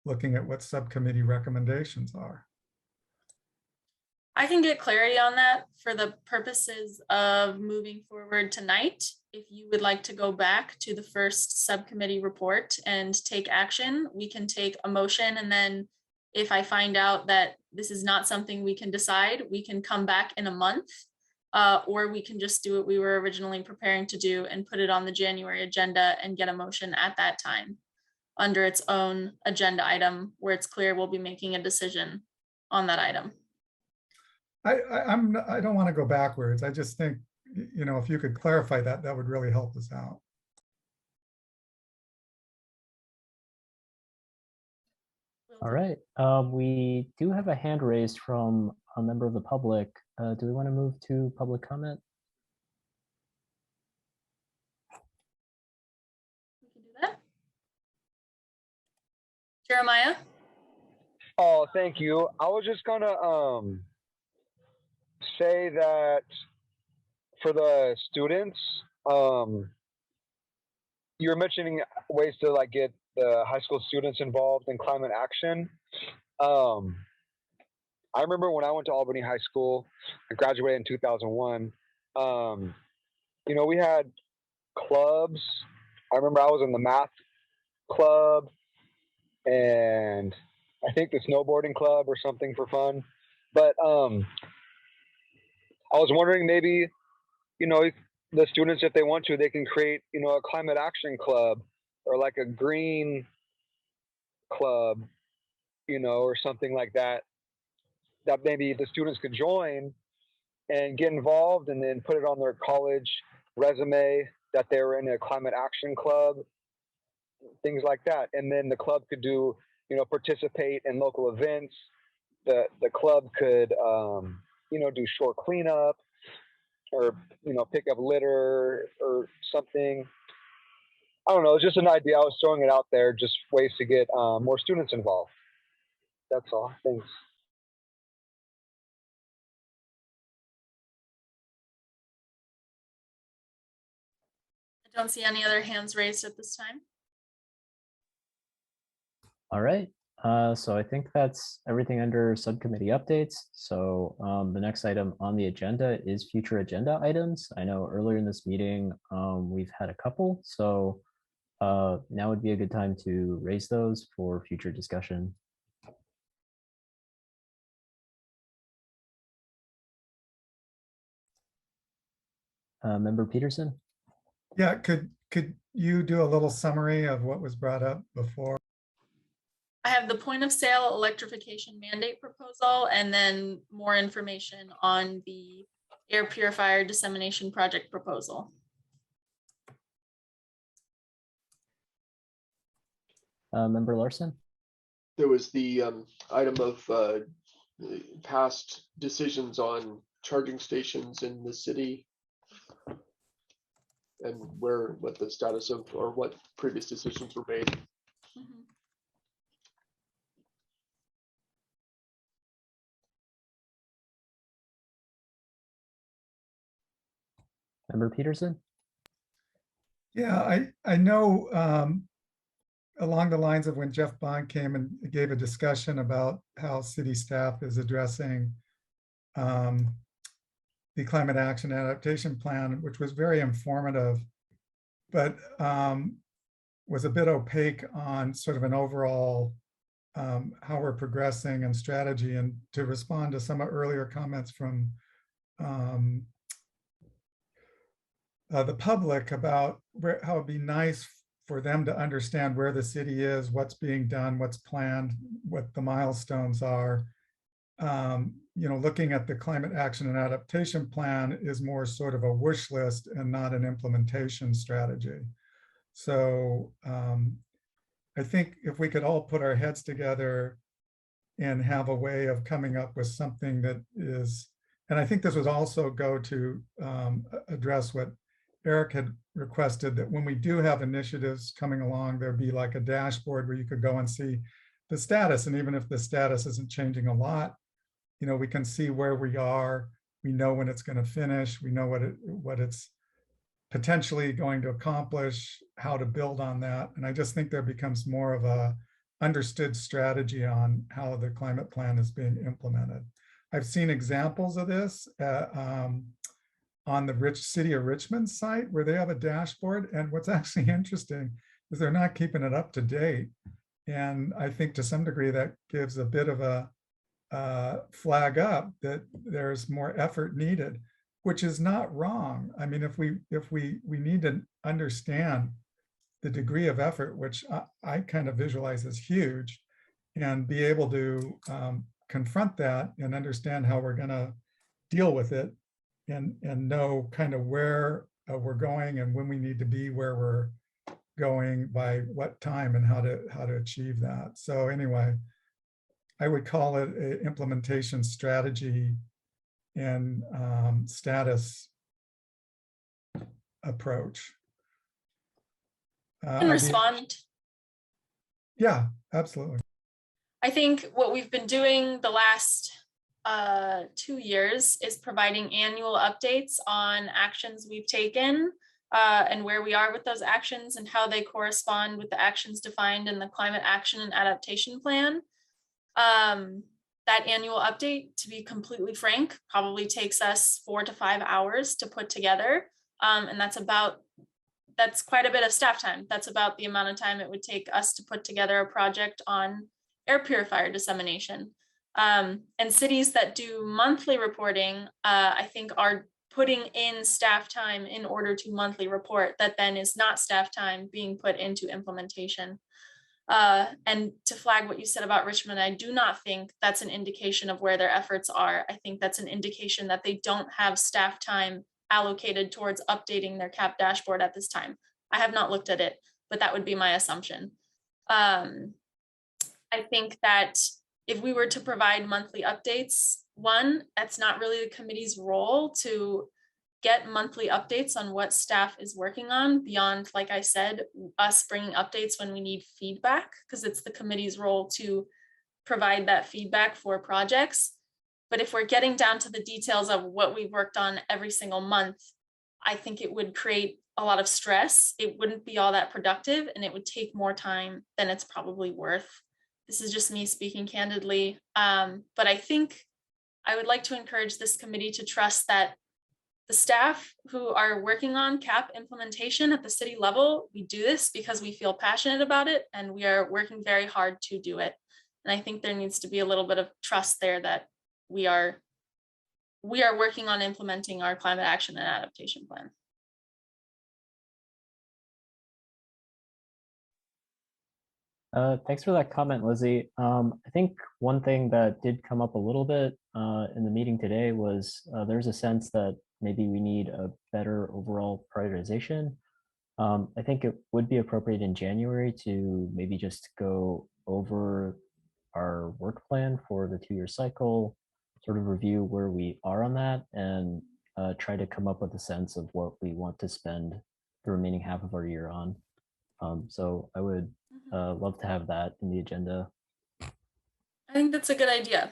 looking at what subcommittee recommendations are. I can get clarity on that for the purposes of moving forward tonight. If you would like to go back to the first subcommittee report and take action, we can take a motion, and then if I find out that this is not something we can decide, we can come back in a month, or we can just do what we were originally preparing to do and put it on the January agenda and get a motion at that time under its own agenda item where it's clear we'll be making a decision on that item. I don't want to go backwards. I just think, you know, if you could clarify that, that would really help us out. All right. We do have a hand raised from a member of the public. Do we want to move to public comment? We can do that. Jeremiah? Oh, thank you. I was just gonna say that for the students, you were mentioning ways to like get the high school students involved in climate action. I remember when I went to Albany High School, I graduated in 2001. You know, we had clubs. I remember I was in the math club and I think the snowboarding club or something for fun. But I was wondering, maybe, you know, the students, if they want to, they can create, you know, a climate action club or like a green club, you know, or something like that, that maybe the students could join and get involved and then put it on their college resume that they were in a climate action club, things like that. And then the club could do, you know, participate in local events. The club could, you know, do short cleanup or, you know, pick up litter or something. I don't know. It's just an idea. I was throwing it out there, just ways to get more students involved. That's all. Thanks. I don't see any other hands raised at this time. All right. So I think that's everything under subcommittee updates. So the next item on the agenda is future agenda items. I know earlier in this meeting, we've had a couple. So now would be a good time to raise those for future discussion. Member Peterson? Yeah, could you do a little summary of what was brought up before? I have the point of sale electrification mandate proposal and then more information on the air purifier dissemination project proposal. Member Larson? There was the item of past decisions on charging stations in the city and what the status of, or what previous decisions were made. Mhm. Member Peterson? Yeah, I know along the lines of when Jeff Bond came and gave a discussion about how city staff is addressing the climate action adaptation plan, which was very informative, but was a bit opaque on sort of an overall how we're progressing and strategy. And to respond to some earlier comments from the public about how it'd be nice for them to understand where the city is, what's being done, what's planned, what the milestones are. You know, looking at the climate action and adaptation plan is more sort of a wish list and not an implementation strategy. So I think if we could all put our heads together and have a way of coming up with something that is, and I think this would also go to address what Eric had requested, that when we do have initiatives coming along, there'd be like a dashboard where you could go and see the status. And even if the status isn't changing a lot, you know, we can see where we are. We know when it's going to finish. We know what it's potentially going to accomplish, how to build on that. And I just think there becomes more of a understood strategy on how the climate plan is being implemented. I've seen examples of this on the City of Richmond site where they have a dashboard. And what's actually interesting is they're not keeping it up to date. And I think to some degree that gives a bit of a flag up that there's more effort needed, which is not wrong. I mean, if we need to understand the degree of effort, which I kind of visualize as huge, and be able to confront that and understand how we're going to deal with it, and know kind of where we're going and when we need to be where we're going by what time and how to achieve that. So anyway, I would call it an implementation strategy and status approach. Can respond. Yeah, absolutely. I think what we've been doing the last 2 years is providing annual updates on actions we've taken and where we are with those actions and how they correspond with the actions defined in the climate action and adaptation plan. That annual update, to be completely frank, probably takes us 4 to 5 hours to put together. And that's quite a bit of staff time. That's about the amount of time it would take us to put together a project on air purifier dissemination. And cities that do monthly reporting, I think are putting in staff time in order to monthly report that then is not staff time being put into implementation. And to flag what you said about Richmond, I do not think that's an indication of where their efforts are. I think that's an indication that they don't have staff time allocated towards updating their CAP dashboard at this time. I have not looked at it, but that would be my assumption. I think that if we were to provide monthly updates, one, that's not really the committee's role to get monthly updates on what staff is working on beyond, like I said, us bringing updates when we need feedback, because it's the committee's role to provide that feedback for projects. But if we're getting down to the details of what we've worked on every single month, I think it would create a lot of stress. It wouldn't be all that productive, and it would take more time than it's probably worth. This is just me speaking candidly. But I think I would like to encourage this committee to trust that the staff who are working on CAP implementation at the city level, we do this because we feel passionate about it and we are working very hard to do it. And I think there needs to be a little bit of trust there that we are working on implementing our climate action and adaptation plan. Thanks for that comment, Lizzie. I think one thing that did come up a little bit in the meeting today was there's a sense that maybe we need a better overall prioritization I think it would be appropriate in January to maybe just go over our work plan for the 2-year cycle, sort of review where we are on that, and try to come up with a sense of what we want to spend the remaining half of our year on. So I would love to have that in the agenda. I think that's a good idea.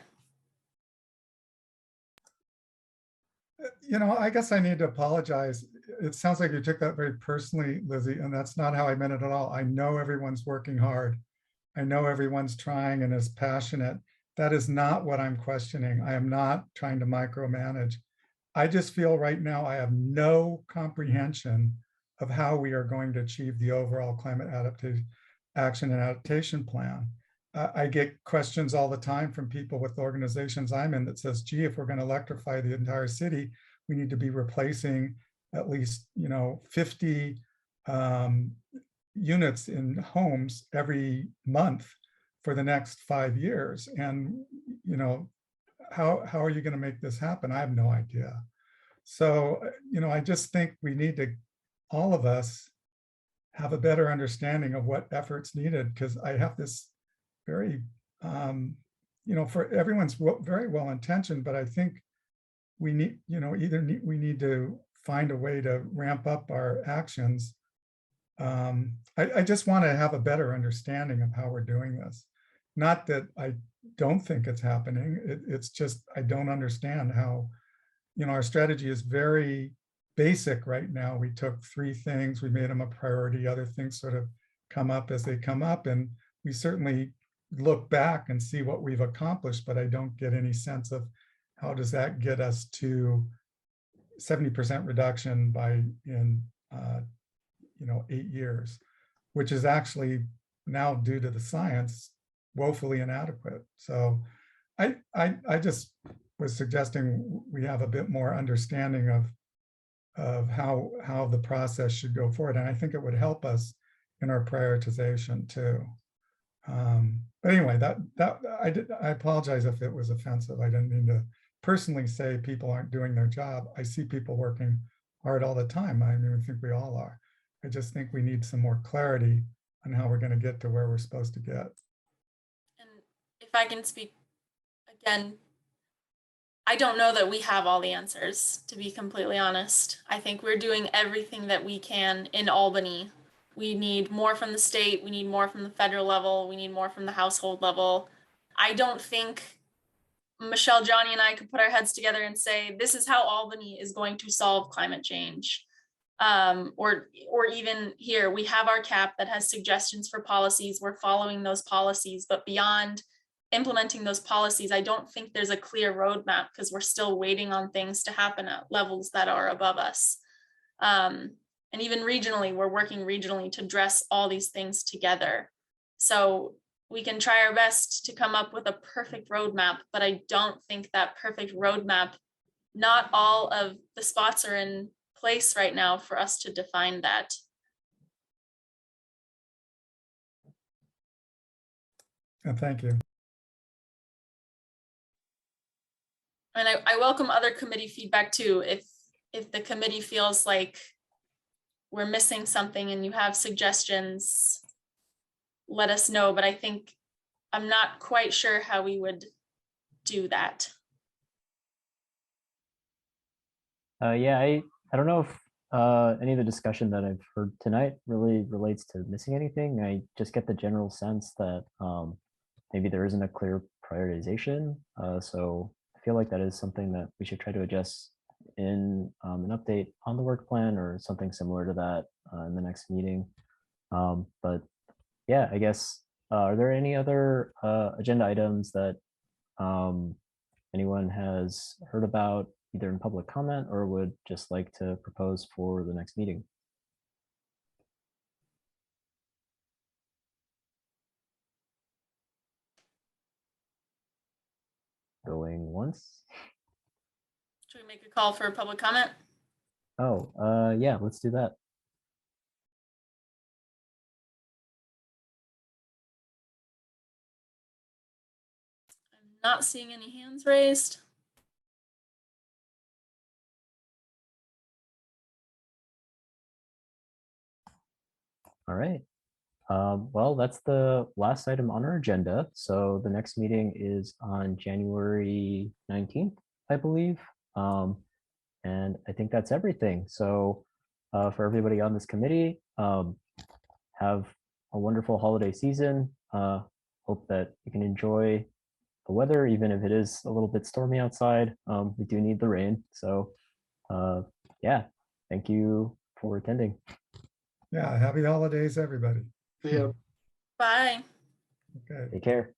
You know, I guess I need to apologize. It sounds like you took that very personally, Lizzie, and that's not how I meant it at all. I know everyone's working hard. I know everyone's trying and is passionate. That is not what I'm questioning. I am not trying to micromanage. I just feel right now I have no comprehension of how we are going to achieve the overall climate adaptation action and adaptation plan. I get questions all the time from people with organizations I'm in that says, gee, if we're going to electrify the entire city, we need to be replacing at least, 50 units in homes every month for the next 5 years. And, how are you going to make this happen? I have no idea. So, I just think we need to, all of us, have a better understanding of what efforts needed, because I have this very, for everyone's very well intentioned, but I think we need, we need to find a way to ramp up our actions. I just want to have a better understanding of how we're doing this. Not that I don't think it's happening. It's just, I don't understand how, our strategy is very basic right now. We took 3 things, we made them a priority, other things sort of come up as they come up. And we certainly look back and see what we've accomplished, but I don't get any sense of how does that get us to 70% reduction in 8 years, which is actually now, due to the science, woefully inadequate. So I just was suggesting we have a bit more understanding of how the process should go forward. And I think it would help us in our prioritization too. But anyway, I apologize if it was offensive. I didn't mean to personally say people aren't doing their job. I see people working hard all the time. I mean, I think we all are. I just think we need some more clarity on how we're going to get to where we're supposed to get. And if I can speak again, I don't know that we have all the answers, to be completely honest. I think we're doing everything that we can in Albany. We need more from the state, we need more from the federal level, we need more from the household level. I don't think Michelle, Johnny, and I could put our heads together and say, this is how Albany is going to solve climate change. Or even here, we have our CAP that has suggestions for policies. We're following those policies, but beyond implementing those policies, I don't think there's a clear roadmap because we're still waiting on things to happen at levels that are above us. And even regionally, we're working regionally to address all these things together. So we can try our best to come up with a perfect roadmap, but I don't think that perfect roadmap, not all of the spots are in place right now for us to define that. And thank you. And I welcome other committee feedback too. If the committee feels like we're missing something and you have suggestions, let us know. But I think I'm not quite sure how we would do that. Yeah, I don't know if any of the discussion that I've heard tonight really relates to missing anything. I just get the general sense that maybe there isn't a clear prioritization. So I feel like that is something that we should try to adjust in an update on the work plan or something similar to that in the next meeting. But yeah, I guess, are there any other agenda items that anyone has heard about either in public comment or would just like to propose for the next meeting? Going once. Should we make a call for public comment? Oh, yeah, let's do that. I'm not seeing any hands raised. All right. Well, that's the last item on our agenda. So the next meeting is on January 19th, I believe. And I think that's everything. So for everybody on this committee, have a wonderful holiday season. Hope that you can enjoy the weather, even if it is a little bit stormy outside. We do need the rain. So yeah, thank you for attending. Yeah, happy holidays, everybody. Yeah. Bye. Okay. Take care.